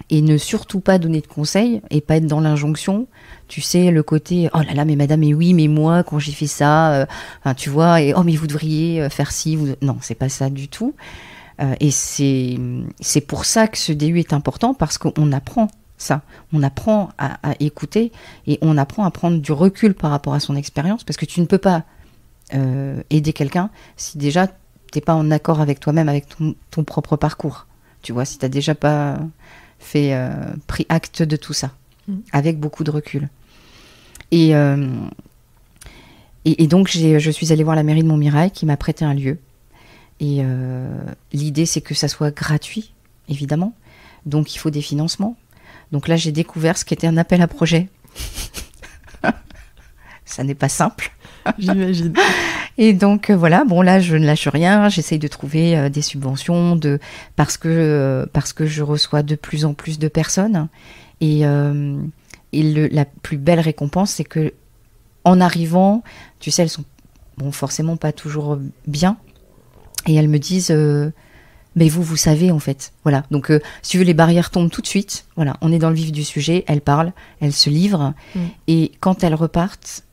et ne surtout pas donner de conseils et pas être dans l'injonction. Tu sais, le côté « Oh là là, mais madame, mais oui, mais moi, quand j'ai fait ça, tu vois, et oh, mais vous devriez faire ci. » Non, c'est pas ça du tout. Et c'est pour ça que ce DU est important, parce qu'on apprend ça. On apprend à écouter et on apprend à prendre du recul par rapport à son expérience, parce que tu ne peux pas aider quelqu'un si déjà tu n'es pas en accord avec toi-même, avec ton propre parcours. Tu vois, si tu n'as déjà pas pris acte de tout ça, avec beaucoup de recul. Et donc, je suis allée voir la mairie de Montmirail qui m'a prêté un lieu. Et l'idée, c'est que ça soit gratuit, évidemment. Donc, il faut des financements. Donc là, j'ai découvert ce qu'était un appel à projet. Ça n'est pas simple. J'imagine. Et donc, voilà, bon, là, je ne lâche rien. J'essaye de trouver des subventions parce que je reçois de plus en plus de personnes. Et la plus belle récompense, c'est que en arrivant, tu sais, elles sont forcément pas toujours bien. Et elles me disent, mais vous savez en fait. Voilà. Donc, si tu veux, les barrières tombent tout de suite. Voilà, on est dans le vif du sujet. Elles parlent, elles se livrent. Et quand elles repartent,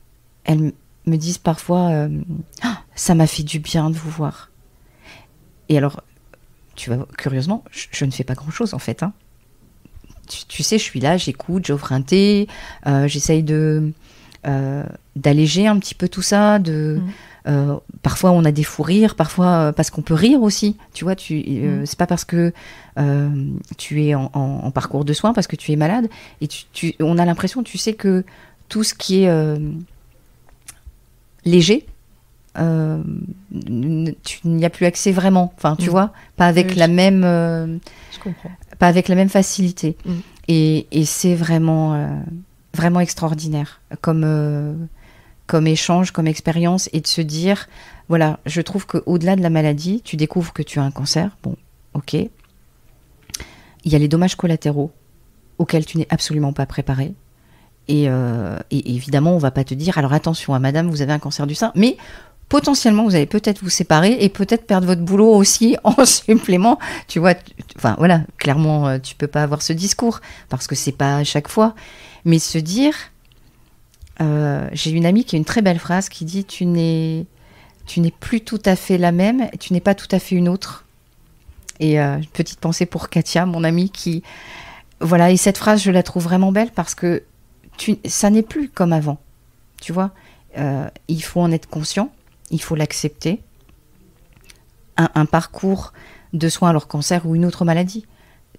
elles me disent parfois, ça m'a fait du bien de vous voir. Et alors, tu vois, curieusement, je ne fais pas grand-chose en fait. Hein. Tu sais, je suis là, j'écoute, j'offre un thé, j'essaye d'alléger un petit peu tout ça. Parfois, on a des fous rires, parfois parce qu'on peut rire aussi. Tu vois, c'est pas parce que tu es en parcours de soins, parce que tu es malade. Et on a l'impression, tu sais, que tout ce qui est léger, il n'y a plus accès vraiment. Enfin, tu vois, pas avec la même. Je comprends. Pas avec la même facilité. Et c'est vraiment, vraiment extraordinaire comme échange, comme expérience, et de se dire, voilà, je trouve qu'au-delà de la maladie, tu découvres que tu as un cancer. Bon, ok. Il y a les dommages collatéraux auxquels tu n'es absolument pas préparé. Et évidemment, on ne va pas te dire, alors attention, madame, vous avez un cancer du sein, mais potentiellement, vous allez peut-être vous séparer et peut-être perdre votre boulot aussi en supplément. Tu vois, enfin voilà, clairement, tu peux pas avoir ce discours parce que c'est pas à chaque fois. Mais se dire, j'ai une amie qui a une très belle phrase qui dit, tu n'es plus tout à fait la même, tu n'es pas tout à fait une autre. Et petite pensée pour Katia, mon amie, qui voilà. Et cette phrase, je la trouve vraiment belle parce que ça n'est plus comme avant. Tu vois, il faut en être conscient. Il faut l'accepter. Un parcours de soins, alors cancer ou une autre maladie,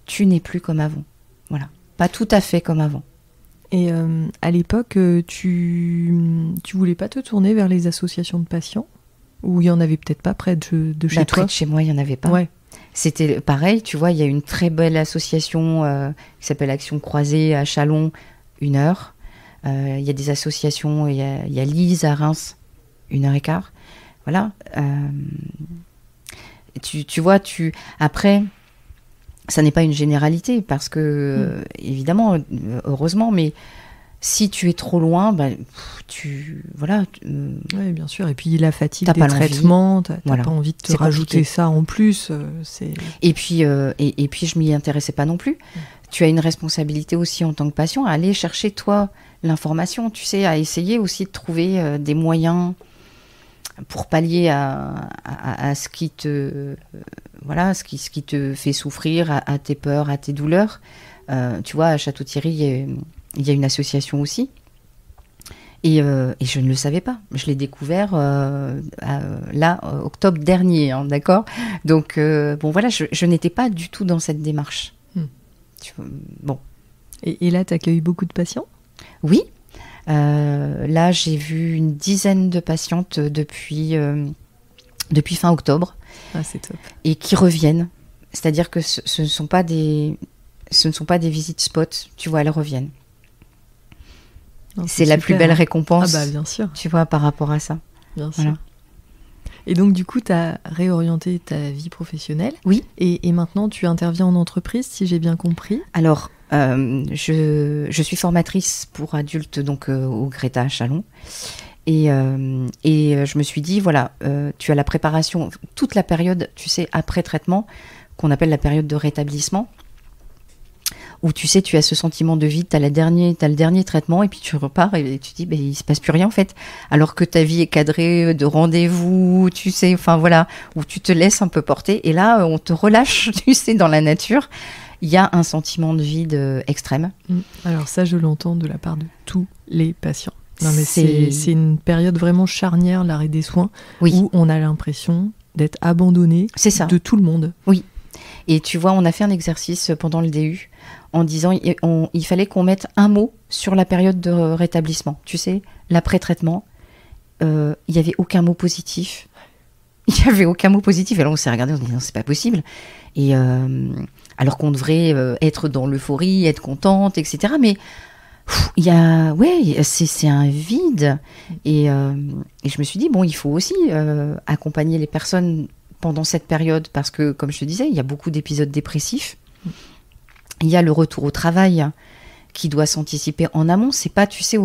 tu n'es plus comme avant. Voilà, pas tout à fait comme avant. Et à l'époque, tu voulais pas te tourner vers les associations de patients? Ou il y en avait peut-être pas près de chez toi? Près de chez moi, il y en avait pas. Ouais. C'était pareil, tu vois, il y a une très belle association qui s'appelle Action Croisée à Châlons, 1 heure. Il y a des associations, il y a Lise à Reims, 1h15. Voilà. Tu vois, après, ça n'est pas une généralité parce que, évidemment, heureusement, mais si tu es trop loin, voilà. Oui, bien sûr. Et puis la fatigue des traitements, t'as pas envie de te rajouter ça en plus. Et puis, je m'y intéressais pas non plus. Tu as une responsabilité aussi en tant que patient à aller chercher, toi, l'information, tu sais, à essayer aussi de trouver des moyens pour pallier à ce qui te ce qui te fait souffrir, à tes peurs, à tes douleurs. Tu vois, à Château-Thierry, il y a une association aussi. Et je ne le savais pas. Je l'ai découvert octobre dernier, hein, d'accord. Donc, voilà, je n'étais pas du tout dans cette démarche. Bon. Et là, tu accueilles beaucoup de patients ? Oui. Là, j'ai vu une dizaine de patientes depuis fin octobre. Ah, c'est top. Et qui reviennent. C'est-à-dire que ce ne sont pas des visites spot. Tu vois, elles reviennent. Non, c'est la plus belle récompense. Ah bah, bien sûr. Tu vois, par rapport à ça. Bien sûr. Et donc, du coup, tu as réorienté ta vie professionnelle. Oui. Et maintenant, tu interviens en entreprise, si j'ai bien compris. Alors, je suis formatrice pour adultes donc au Greta à Châlons. Et je me suis dit, voilà, tu as la préparation, toute la période, tu sais, après traitement, qu'on appelle la période de rétablissement, où tu sais, tu as ce sentiment de vide, tu as le dernier traitement, et puis tu repars et tu te dis, il ne se passe plus rien en fait. Alors que ta vie est cadrée de rendez-vous, tu sais, enfin voilà, où tu te laisses un peu porter. Et là, on te relâche, tu sais, dans la nature. Il y a un sentiment de vide extrême. Alors ça, je l'entends de la part de tous les patients. Non, mais c'est une période vraiment charnière, l'arrêt des soins, où on a l'impression d'être abandonné de tout le monde. Oui. Et tu vois, on a fait un exercice pendant le DU en disant il fallait qu'on mette un mot sur la période de rétablissement. Tu sais, l'après-traitement, il n'y avait aucun mot positif. Il n'y avait aucun mot positif. Et là, on s'est regardé, on s'est dit non, c'est pas possible. Et alors qu'on devrait être dans l'euphorie, être contente, etc. Mais il y a, c'est un vide. Et je me suis dit, bon, il faut aussi accompagner les personnes pendant cette période parce que, comme je te disais, il y a beaucoup d'épisodes dépressifs. Il y a le retour au travail qui doit s'anticiper en amont. C'est pas, tu sais,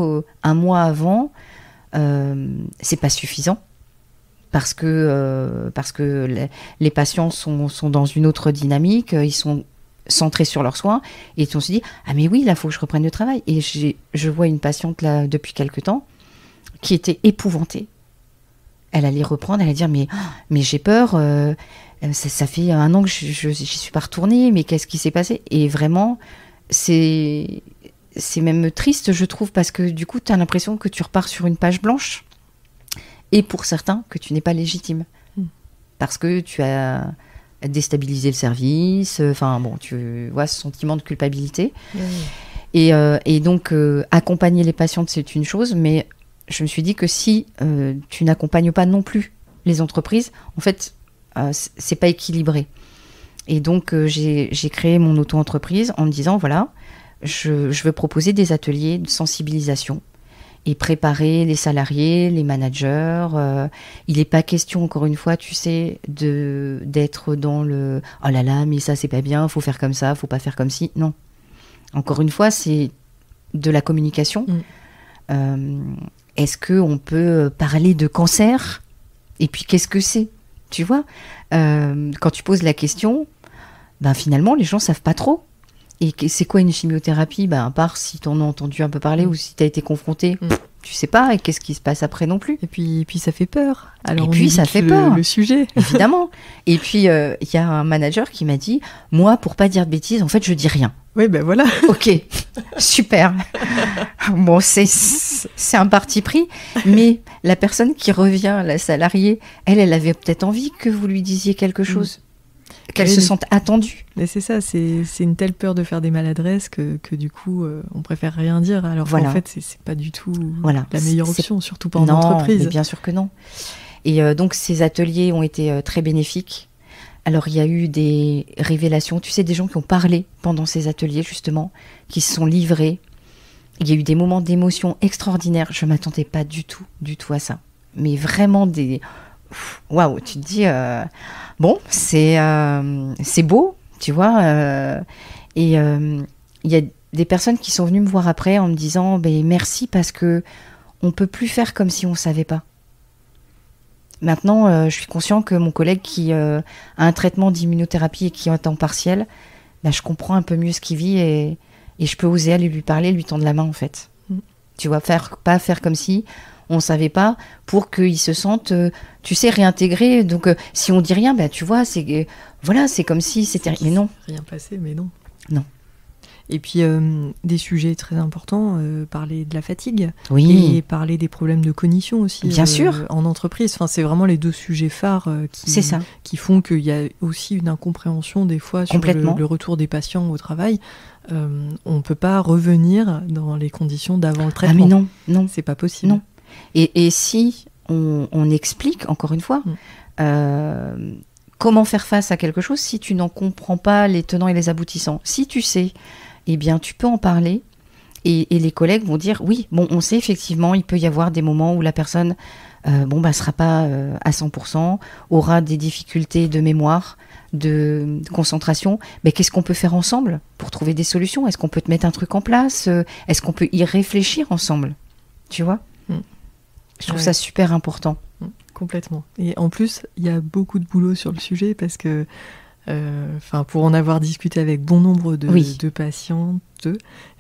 un mois avant, c'est pas suffisant. Parce que les patients sont dans une autre dynamique, ils sont centrés sur leurs soins, et on se dit « Ah mais oui, là, il faut que je reprenne le travail ». Et je vois une patiente, là, depuis quelque temps, qui était épouvantée. Elle allait reprendre, elle allait dire « Mais j'ai peur, ça fait 1 an que je n'y suis pas retournée, mais qu'est-ce qui s'est passé ?» Et vraiment, c'est même triste, je trouve, parce que du coup, tu as l'impression que tu repars sur une page blanche. Et pour certains, que tu n'es pas légitime. Parce que tu as déstabilisé le service, tu vois, ce sentiment de culpabilité. Et donc, accompagner les patientes, c'est une chose, mais je me suis dit que si tu n'accompagnes pas non plus les entreprises, en fait, c'est pas équilibré. Et donc, j'ai créé mon auto-entreprise en me disant, voilà, je veux proposer des ateliers de sensibilisation et préparer les salariés, les managers. Il n'est pas question, encore une fois, tu sais, d'être dans le « oh là là, mais ça, c'est pas bien, faut faire comme ça, faut pas faire comme ci ». Non. Encore une fois, c'est de la communication. Est-ce qu'on peut parler de cancer? Et puis, qu'est-ce que c'est? Tu vois, quand tu poses la question, finalement, les gens savent pas trop. Et c'est quoi une chimiothérapie? À part si tu en as entendu un peu parler ou si tu as été confronté, tu sais pas. Et qu'est-ce qui se passe après non plus? Et puis ça fait peur. Alors et puis ça fait peur. Le sujet. Évidemment. Et puis il y a un manager qui m'a dit, moi, pour pas dire de bêtises, en fait, je dis rien. Oui, voilà. Ok, super. Bon, c'est un parti pris, mais la personne qui revient, la salariée, elle avait peut-être envie que vous lui disiez quelque chose. Qu'elle se sente attendue. Mais c'est ça, c'est une telle peur de faire des maladresses que du coup, on préfère rien dire. Alors qu'en fait, c'est pas du tout la meilleure option, surtout pas en entreprise. Mais bien sûr que non. Et donc, ces ateliers ont été très bénéfiques. Alors, il y a eu des révélations, tu sais, des gens qui ont parlé pendant ces ateliers, justement, qui se sont livrés. Il y a eu des moments d'émotion extraordinaires. Je ne m'attendais pas du tout à ça. Mais vraiment des... Waouh, tu te dis... Bon, c'est beau, tu vois. Et il y a des personnes qui sont venues me voir après en me disant merci parce que on peut plus faire comme si on savait pas. Maintenant, je suis conscient que mon collègue qui a un traitement d'immunothérapie et qui est en temps partiel, je comprends un peu mieux ce qu'il vit et je peux oser aller lui parler, lui tendre la main en fait. Tu vois, pas faire comme si on savait pas, pour qu'ils se sentent, tu sais, réintégrés. Donc, si on dit rien, tu vois, c'est comme si c'était... Mais non. Rien passé, mais non. Non. Et puis, des sujets très importants, parler de la fatigue. Oui. Et parler des problèmes de cognition aussi. Bien sûr. En entreprise. Enfin, c'est vraiment les 2 sujets phares qui font qu'il y a aussi une incompréhension des fois sur le retour des patients au travail. On ne peut pas revenir dans les conditions d'avant le traitement. Ah mais non. C'est pas possible. Non. Et si on explique, encore une fois, comment faire face à quelque chose si tu n'en comprends pas les tenants et les aboutissants. Si tu sais, eh bien, tu peux en parler et les collègues vont dire, oui, bon, on sait effectivement, il peut y avoir des moments où la personne sera pas à 100%, aura des difficultés de mémoire, de concentration. Mais qu'est-ce qu'on peut faire ensemble pour trouver des solutions? Est-ce qu'on peut te mettre un truc en place? Est-ce qu'on peut y réfléchir ensemble? Tu vois? Je trouve ça super important. Complètement. Et en plus, il y a beaucoup de boulot sur le sujet parce que, pour en avoir discuté avec bon nombre de patientes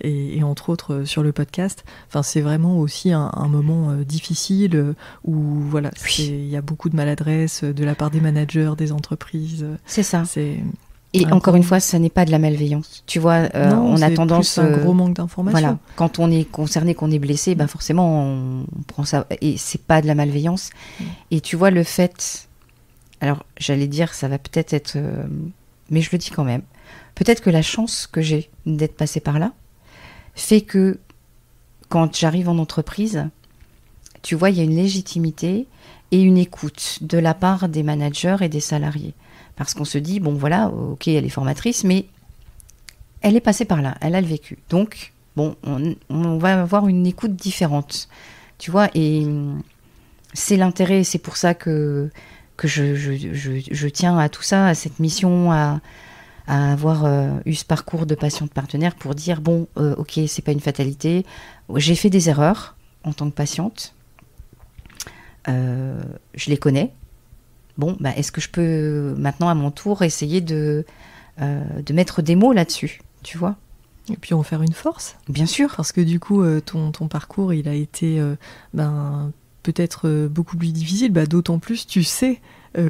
et entre autres sur le podcast, c'est vraiment aussi un moment difficile où voilà, il y a beaucoup de maladresse de la part des managers, des entreprises. C'est ça. Et encore une fois, ça n'est pas de la malveillance. Tu vois, on a tendance... C'est un gros manque d'information. Voilà, quand on est concerné, qu'on est blessé, forcément, on prend ça... Et c'est pas de la malveillance. Et tu vois, le fait... Alors, j'allais dire, ça va peut-être être... mais je le dis quand même. Peut-être que la chance que j'ai d'être passée par là fait que quand j'arrive en entreprise, tu vois, il y a une légitimité et une écoute de la part des managers et des salariés. Parce qu'on se dit, bon voilà, ok, elle est formatrice, mais elle est passée par là, elle a le vécu. Donc, bon, on va avoir une écoute différente, tu vois, et c'est l'intérêt, c'est pour ça que je tiens à tout ça, à cette mission, à à avoir eu ce parcours de patiente partenaire pour dire, bon, ok, c'est pas une fatalité, j'ai fait des erreurs en tant que patiente, je les connais. Bon, bah, est-ce que je peux maintenant à mon tour essayer de mettre des mots là-dessus, tu vois ? Et puis en faire une force. Bien sûr. Parce que du coup, ton parcours, il a été peut-être beaucoup plus difficile. D'autant plus, tu sais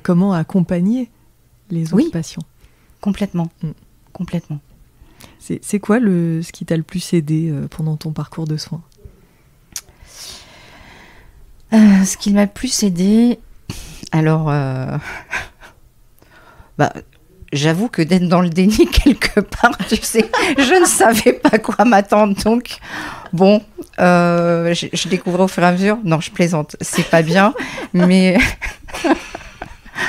comment accompagner les autres patients. Complètement. Complètement. C'est quoi ce qui t'a le plus aidé pendant ton parcours de soins ? Ce qui m'a le plus aidé, alors, j'avoue que d'être dans le déni quelque part, tu sais, je ne savais pas quoi m'attendre, donc bon, je découvrais au fur et à mesure. Non, je plaisante, c'est pas bien, mais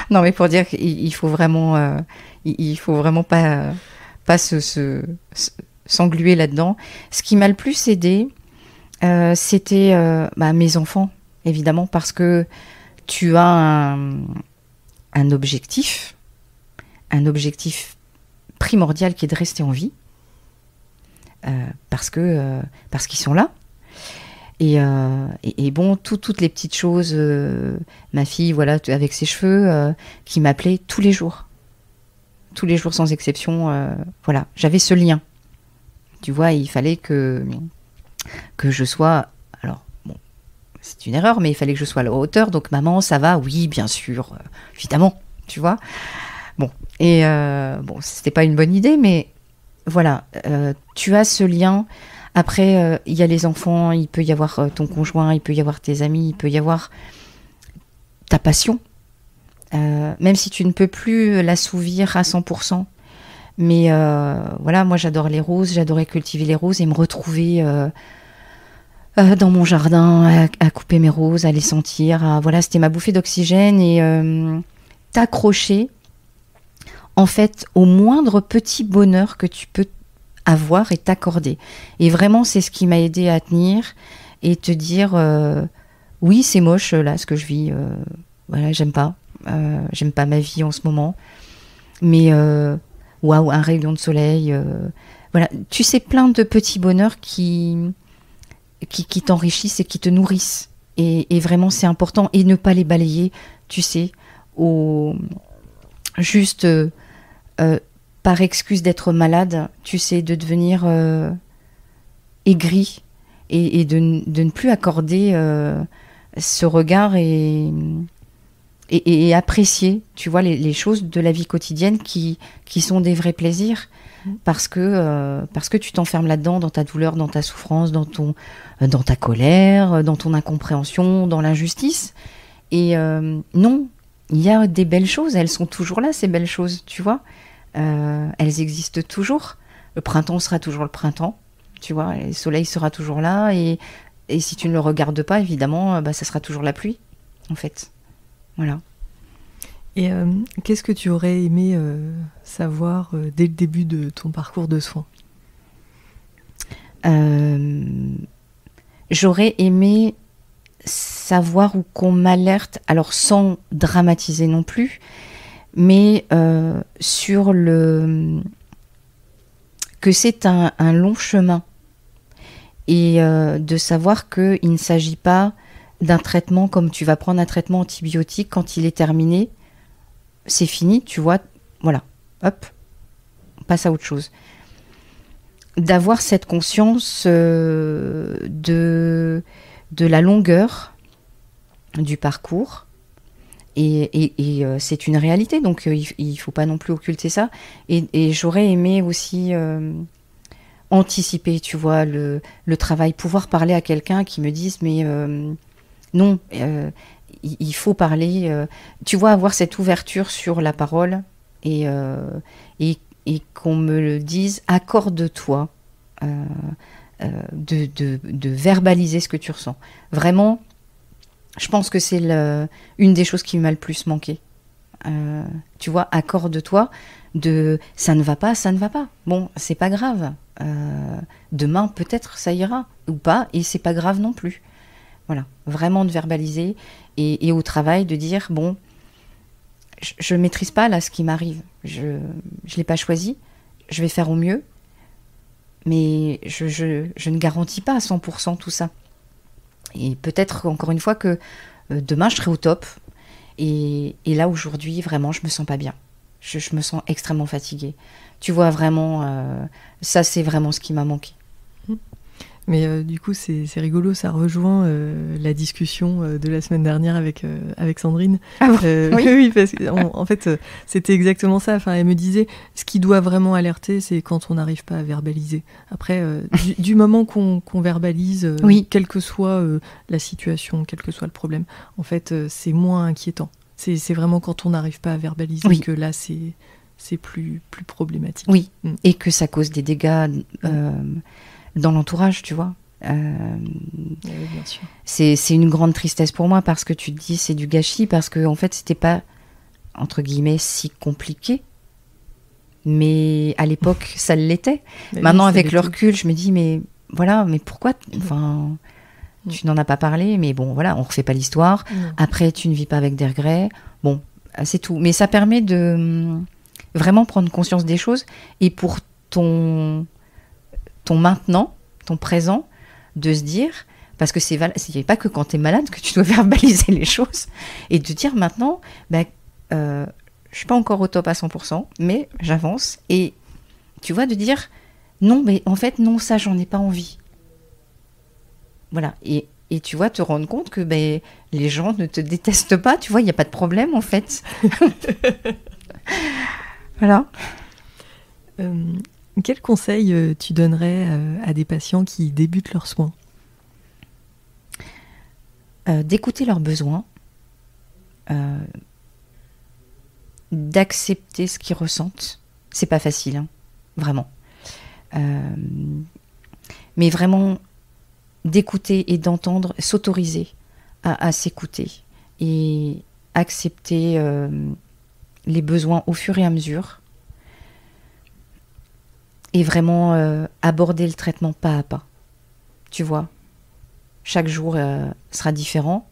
non, mais pour dire qu'il faut vraiment, pas s'engluer là-dedans. Ce qui m'a le plus aidé, c'était mes enfants, évidemment, parce que tu as un objectif primordial qui est de rester en vie, parce qu'ils sont là. Et bon, toutes les petites choses, ma fille, voilà, avec ses cheveux, qui m'appelait tous les jours sans exception, voilà, j'avais ce lien. Tu vois, il fallait que je sois, alors bon, c'est une erreur, mais il fallait que je sois à la hauteur. Donc maman, ça va? Oui, bien sûr, évidemment, tu vois. Bon, et bon, c'était pas une bonne idée, mais voilà, tu as ce lien. Après, il y a les enfants, il peut y avoir ton conjoint, il peut y avoir tes amis, il peut y avoir ta passion. Même si tu ne peux plus l'assouvir à 100%. Mais voilà, moi j'adore les roses, j'adorais cultiver les roses et me retrouver dans mon jardin à couper mes roses, à les sentir. Voilà, c'était ma bouffée d'oxygène et t'accrocher en fait au moindre petit bonheur que tu peux avoir et t'accorder. Et vraiment, c'est ce qui m'a aidé à tenir et te dire oui, c'est moche là ce que je vis. Voilà, j'aime pas ma vie en ce moment. Mais waouh, un rayon de soleil. Voilà, tu sais, plein de petits bonheurs qui t'enrichissent et qui te nourrissent. Et vraiment, c'est important. Et ne pas les balayer, tu sais, juste par excuse d'être malade, tu sais, de devenir aigri et de ne plus accorder ce regard et apprécier, tu vois, les choses de la vie quotidienne qui sont des vrais plaisirs parce que tu t'enfermes là-dedans, dans ta douleur, dans ta souffrance, dans ta colère, dans ton incompréhension, dans l'injustice. Et non, il y a des belles choses, elles sont toujours là, ces belles choses, tu vois. Elles existent toujours. Le printemps sera toujours le printemps, tu vois. Le soleil sera toujours là. Et si tu ne le regardes pas, évidemment, ça sera toujours la pluie, en fait. Voilà. Et qu'est-ce que tu aurais aimé savoir dès le début de ton parcours de soins ? J'aurais aimé savoir ou qu'on m'alerte, alors sans dramatiser non plus, mais sur que c'est un long chemin et de savoir qu'il ne s'agit pas d'un traitement comme tu vas prendre un traitement antibiotique, quand il est terminé, c'est fini, tu vois, voilà, hop, on passe à autre chose. D'avoir cette conscience de la longueur du parcours, et c'est une réalité, donc il ne faut pas non plus occulter ça. Et j'aurais aimé aussi anticiper, tu vois, le travail, pouvoir parler à quelqu'un qui me dise, mais non, il faut parler, tu vois, avoir cette ouverture sur la parole et qu'on me le dise, accorde-toi de verbaliser ce que tu ressens. Vraiment, je pense que c'est une des choses qui m'a le plus manqué. Tu vois, accorde-toi de ça ne va pas. Bon, c'est pas grave. Demain, peut-être, ça ira ou pas, et c'est pas grave non plus. Voilà, vraiment de verbaliser et au travail de dire, bon, je maîtrise pas là ce qui m'arrive. Je l'ai pas choisi. Je vais faire au mieux. Mais je ne garantis pas à 100% tout ça. Et peut-être, encore une fois, que demain, je serai au top. Et là, aujourd'hui, vraiment, je me sens pas bien. Je me sens extrêmement fatiguée. Tu vois, vraiment, ça, c'est vraiment ce qui m'a manqué. Mais du coup, c'est rigolo, ça rejoint la discussion de la semaine dernière avec Sandrine. Ah bon, oui. Oui, parce qu'en fait, c'était exactement ça. Enfin, elle me disait, ce qui doit vraiment alerter, c'est quand on n'arrive pas à verbaliser. Après, du moment qu'on verbalise, oui. Quelle que soit la situation, quel que soit le problème, en fait, c'est moins inquiétant. C'est vraiment quand on n'arrive pas à verbaliser que là, c'est plus problématique. Oui, et que ça cause des dégâts... dans l'entourage, tu vois. Oui, bien sûr. C'est une grande tristesse pour moi parce que tu te dis c'est du gâchis, parce que en fait c'était pas, entre guillemets, si compliqué, mais à l'époque ça l'était. Maintenant oui, avec le recul je me dis mais voilà, mais pourquoi, enfin, tu n'en as pas parlé, mais bon voilà, on refait pas l'histoire. Après tu ne vis pas avec des regrets, bon c'est tout, mais ça permet de vraiment prendre conscience des choses, et pour ton maintenant, ton présent, de se dire, parce que c'est pas que quand tu es malade que tu dois verbaliser les choses, et de dire maintenant, je suis pas encore au top à 100%, mais j'avance, et tu vois, de dire, non, mais en fait, non, ça, j'en ai pas envie. Voilà, et tu vois, te rendre compte que les gens ne te détestent pas, tu vois, il n'y a pas de problème, en fait. Voilà. Quel conseil tu donnerais à des patients qui débutent leurs soins ? D'écouter leurs besoins, d'accepter ce qu'ils ressentent. C'est pas facile, hein, vraiment. Mais vraiment d'écouter et d'entendre, s'autoriser à s'écouter et accepter les besoins au fur et à mesure. Et vraiment aborder le traitement pas à pas. Tu vois, chaque jour sera différent.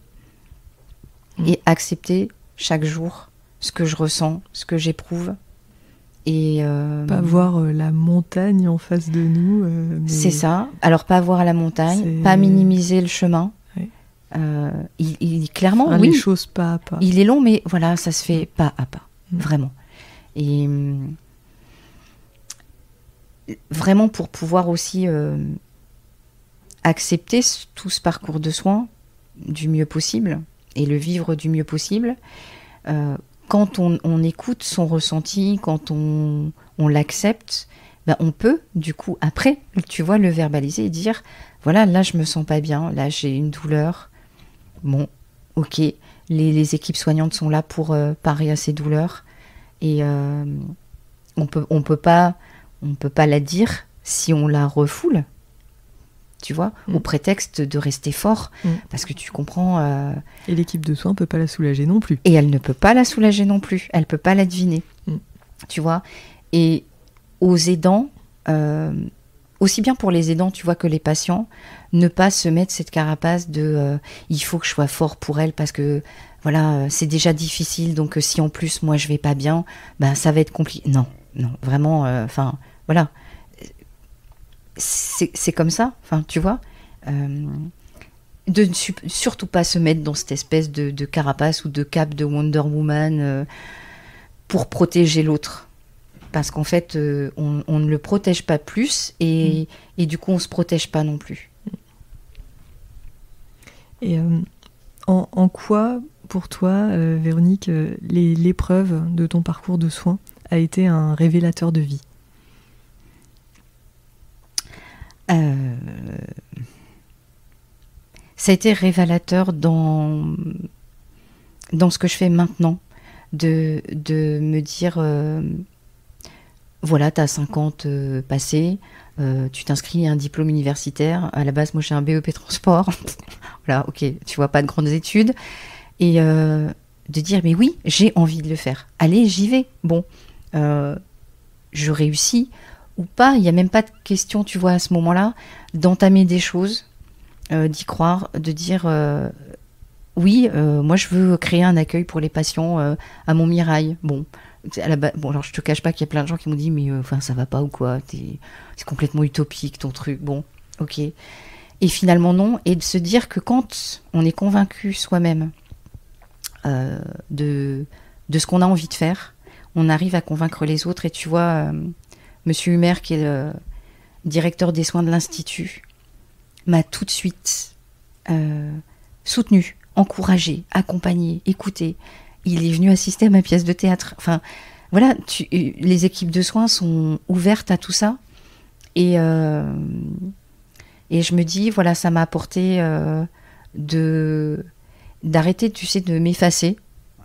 Et accepter chaque jour ce que je ressens, ce que j'éprouve. Et pas voir la montagne en face de nous. Mais... C'est ça. Alors pas voir la montagne, pas minimiser le chemin. Ouais. Il clairement, oui. Les choses pas à pas. Il est long, mais voilà, ça se fait pas à pas. Vraiment. Et... vraiment pour pouvoir aussi accepter tout ce parcours de soins du mieux possible et le vivre du mieux possible, quand on écoute son ressenti, quand on l'accepte, on peut du coup après, tu vois, le verbaliser et dire voilà, là je me sens pas bien, là j'ai une douleur, bon ok, les équipes soignantes sont là pour parer à ces douleurs, et on peut pas la dire si on la refoule, tu vois, au prétexte de rester fort, parce que tu comprends... Et l'équipe de soins ne peut pas la soulager non plus. Et elle ne peut pas la soulager non plus, elle ne peut pas la deviner, tu vois. Et aux aidants, aussi bien pour les aidants, tu vois, que les patients, ne pas se mettre cette carapace de il faut que je sois fort pour elle, parce que voilà, c'est déjà difficile, donc si en plus moi je vais pas bien, ça va être compliqué. Non, vraiment, enfin... voilà, c'est comme ça, enfin, tu vois, de surtout pas se mettre dans cette espèce de carapace ou de cape de Wonder Woman pour protéger l'autre, parce qu'en fait, on ne le protège pas plus, et du coup, on se protège pas non plus. Et en quoi, pour toi, Véronique, l'épreuve de ton parcours de soins a été un révélateur de vie ? Ça a été révélateur dans ce que je fais maintenant, de me dire voilà, t'as 50 passés, tu t'inscris à un diplôme universitaire. À la base, moi j'ai un BEP transport. Voilà, ok, tu vois, pas de grandes études, et de dire mais oui, j'ai envie de le faire, allez, j'y vais. Bon, je réussis ou pas, il n'y a même pas de question, tu vois, à ce moment-là, d'entamer des choses, d'y croire, de dire oui, moi je veux créer un accueil pour les patients à Montmirail. Bon, bon, alors je te cache pas qu'il y a plein de gens qui m'ont dit mais enfin ça va pas ou quoi, c'est complètement utopique ton truc. Bon, ok. Et finalement non, et de se dire que quand on est convaincu soi-même de ce qu'on a envie de faire, on arrive à convaincre les autres. Et tu vois, Monsieur Humer, qui est le directeur des soins de l'Institut, m'a tout de suite soutenu, encouragé, accompagné, écouté. Il est venu assister à ma pièce de théâtre. Enfin, voilà, les équipes de soins sont ouvertes à tout ça. Et je me dis, voilà, ça m'a apporté d'arrêter, tu sais, de m'effacer,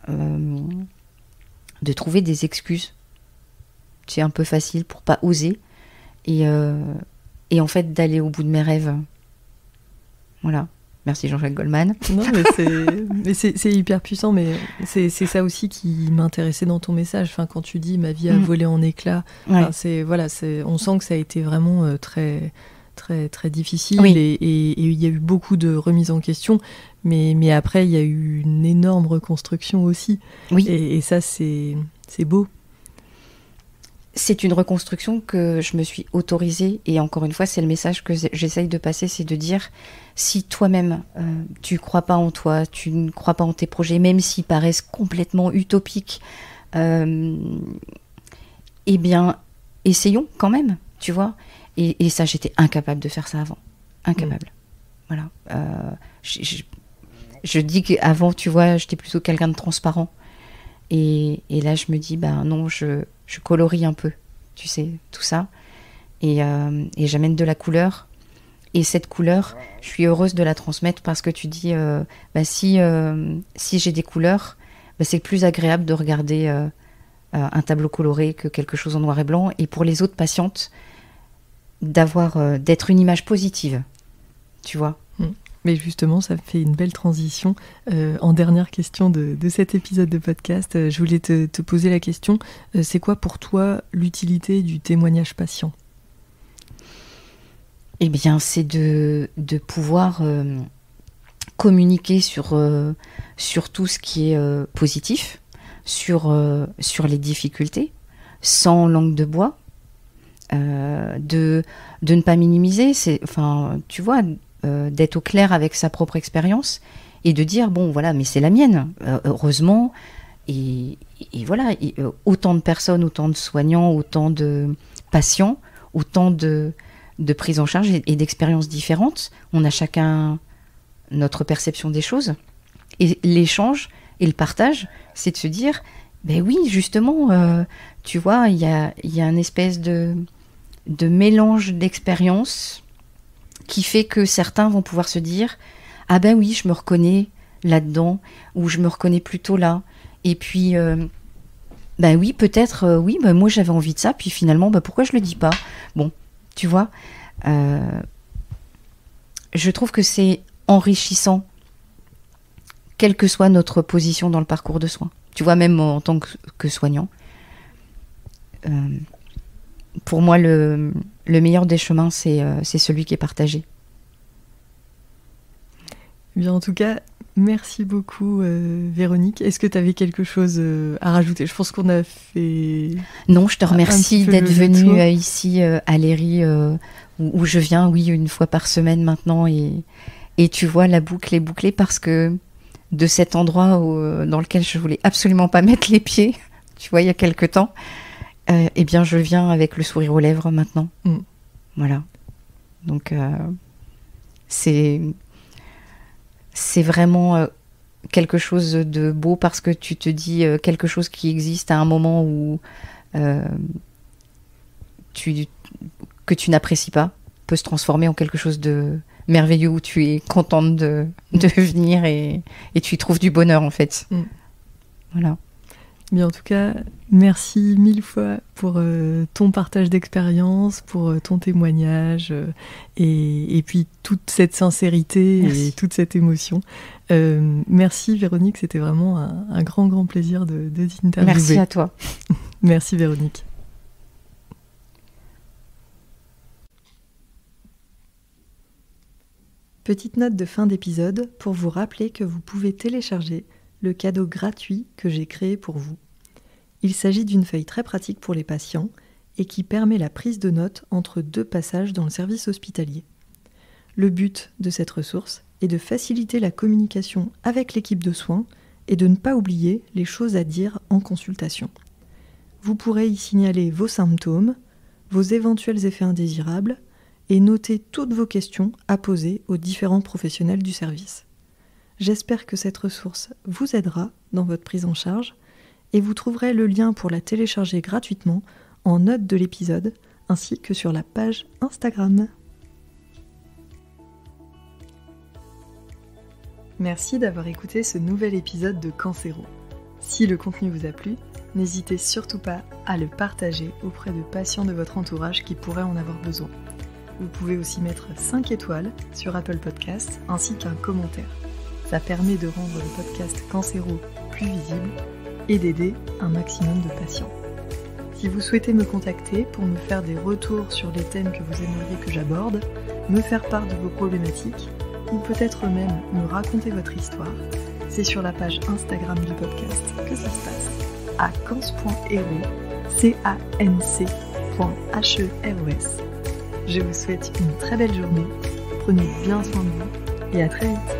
de trouver des excuses. C'est un peu facile pour pas oser. Et en fait, d'aller au bout de mes rêves. Voilà. Merci Jean-Jacques Goldman. Non, mais c'est hyper puissant, mais c'est ça aussi qui m'intéressait dans ton message. Enfin, quand tu dis ma vie a volé en éclats, Ouais. Enfin, on sent que ça a été vraiment très, très, très difficile, Oui. et il y a eu beaucoup de remises en question, mais après il y a eu une énorme reconstruction aussi. Oui. Et ça c'est beau. C'est une reconstruction que je me suis autorisée, et encore une fois, c'est le message que j'essaye de passer, c'est de dire, si toi-même, tu ne crois pas en toi, tu ne crois pas en tes projets, même s'ils paraissent complètement utopiques, eh bien, essayons quand même, tu vois. Et ça, j'étais incapable de faire ça avant. Incapable. Voilà. Je dis qu'avant, tu vois, j'étais plutôt quelqu'un de transparent. Et là, je me dis, ben non, je colorie un peu, tu sais, tout ça. Et j'amène de la couleur. Et cette couleur, je suis heureuse de la transmettre, parce que tu dis, si j'ai des couleurs, c'est plus agréable de regarder un tableau coloré que quelque chose en noir et blanc. Et pour les autres patientes, d'être une image positive, tu vois. Mais justement, ça me fait une belle transition. En dernière question de cet épisode de podcast, je voulais te poser la question, c'est quoi pour toi l'utilité du témoignage patient ? Eh bien, c'est de pouvoir communiquer sur tout ce qui est positif, sur les difficultés, sans langue de bois, de ne pas minimiser, tu vois, d'être au clair avec sa propre expérience, et de dire, bon, voilà, mais c'est la mienne, heureusement, et voilà, autant de personnes, autant de soignants, autant de patients, autant de prise en charge et d'expériences différentes. On a chacun notre perception des choses. Et l'échange et le partage, c'est de se dire, ben oui, justement, tu vois, il y a une espèce de mélange d'expériences qui fait que certains vont pouvoir se dire, ah ben oui, je me reconnais là-dedans, ou je me reconnais plutôt là. Et puis, ben oui, peut-être, oui, ben moi j'avais envie de ça, puis finalement, ben pourquoi je le dis pas ? Bon, tu vois, je trouve que c'est enrichissant, quelle que soit notre position dans le parcours de soins. Tu vois, même en tant que soignant. Pour moi, le meilleur des chemins, c'est celui qui est partagé. Bien, en tout cas, merci beaucoup, Véronique. Est-ce que tu avais quelque chose à rajouter ? Je pense qu'on a fait... Non, je te remercie d'être venue ici à Léry, où je viens, oui, une fois par semaine maintenant. Et tu vois, la boucle est bouclée, parce que de cet endroit dans lequel je voulais absolument pas mettre les pieds, tu vois, il y a quelque temps, eh bien, je viens avec le sourire aux lèvres maintenant. Voilà. Donc, c'est vraiment quelque chose de beau, parce que tu te dis quelque chose qui existe à un moment où que tu n'apprécies pas peut se transformer en quelque chose de merveilleux, où tu es contente de venir et tu y trouves du bonheur, en fait. Voilà. Mais en tout cas, merci mille fois pour ton partage d'expérience, pour ton témoignage, et puis toute cette sincérité. Merci. Et toute cette émotion. Merci Véronique, c'était vraiment un grand, grand plaisir de t'interviewer. Merci à toi. Merci Véronique. Petite note de fin d'épisode pour vous rappeler que vous pouvez télécharger le cadeau gratuit que j'ai créé pour vous. Il s'agit d'une feuille très pratique pour les patients et qui permet la prise de notes entre 2 passages dans le service hospitalier. Le but de cette ressource est de faciliter la communication avec l'équipe de soins et de ne pas oublier les choses à dire en consultation. Vous pourrez y signaler vos symptômes, vos éventuels effets indésirables et noter toutes vos questions à poser aux différents professionnels du service. J'espère que cette ressource vous aidera dans votre prise en charge et vous trouverez le lien pour la télécharger gratuitement en note de l'épisode ainsi que sur la page Instagram. Merci d'avoir écouté ce nouvel épisode de Cancéro. Si le contenu vous a plu, n'hésitez surtout pas à le partager auprès de patients de votre entourage qui pourraient en avoir besoin. Vous pouvez aussi mettre 5 étoiles sur Apple Podcasts ainsi qu'un commentaire. Ça permet de rendre le podcast Cancéro plus visible et d'aider un maximum de patients. Si vous souhaitez me contacter pour me faire des retours sur les thèmes que vous aimeriez que j'aborde, me faire part de vos problématiques, ou peut-être même me raconter votre histoire, c'est sur la page Instagram du podcast que ça se passe, à cance.hero, canc.heros. Je vous souhaite une très belle journée, prenez bien soin de vous et à très vite.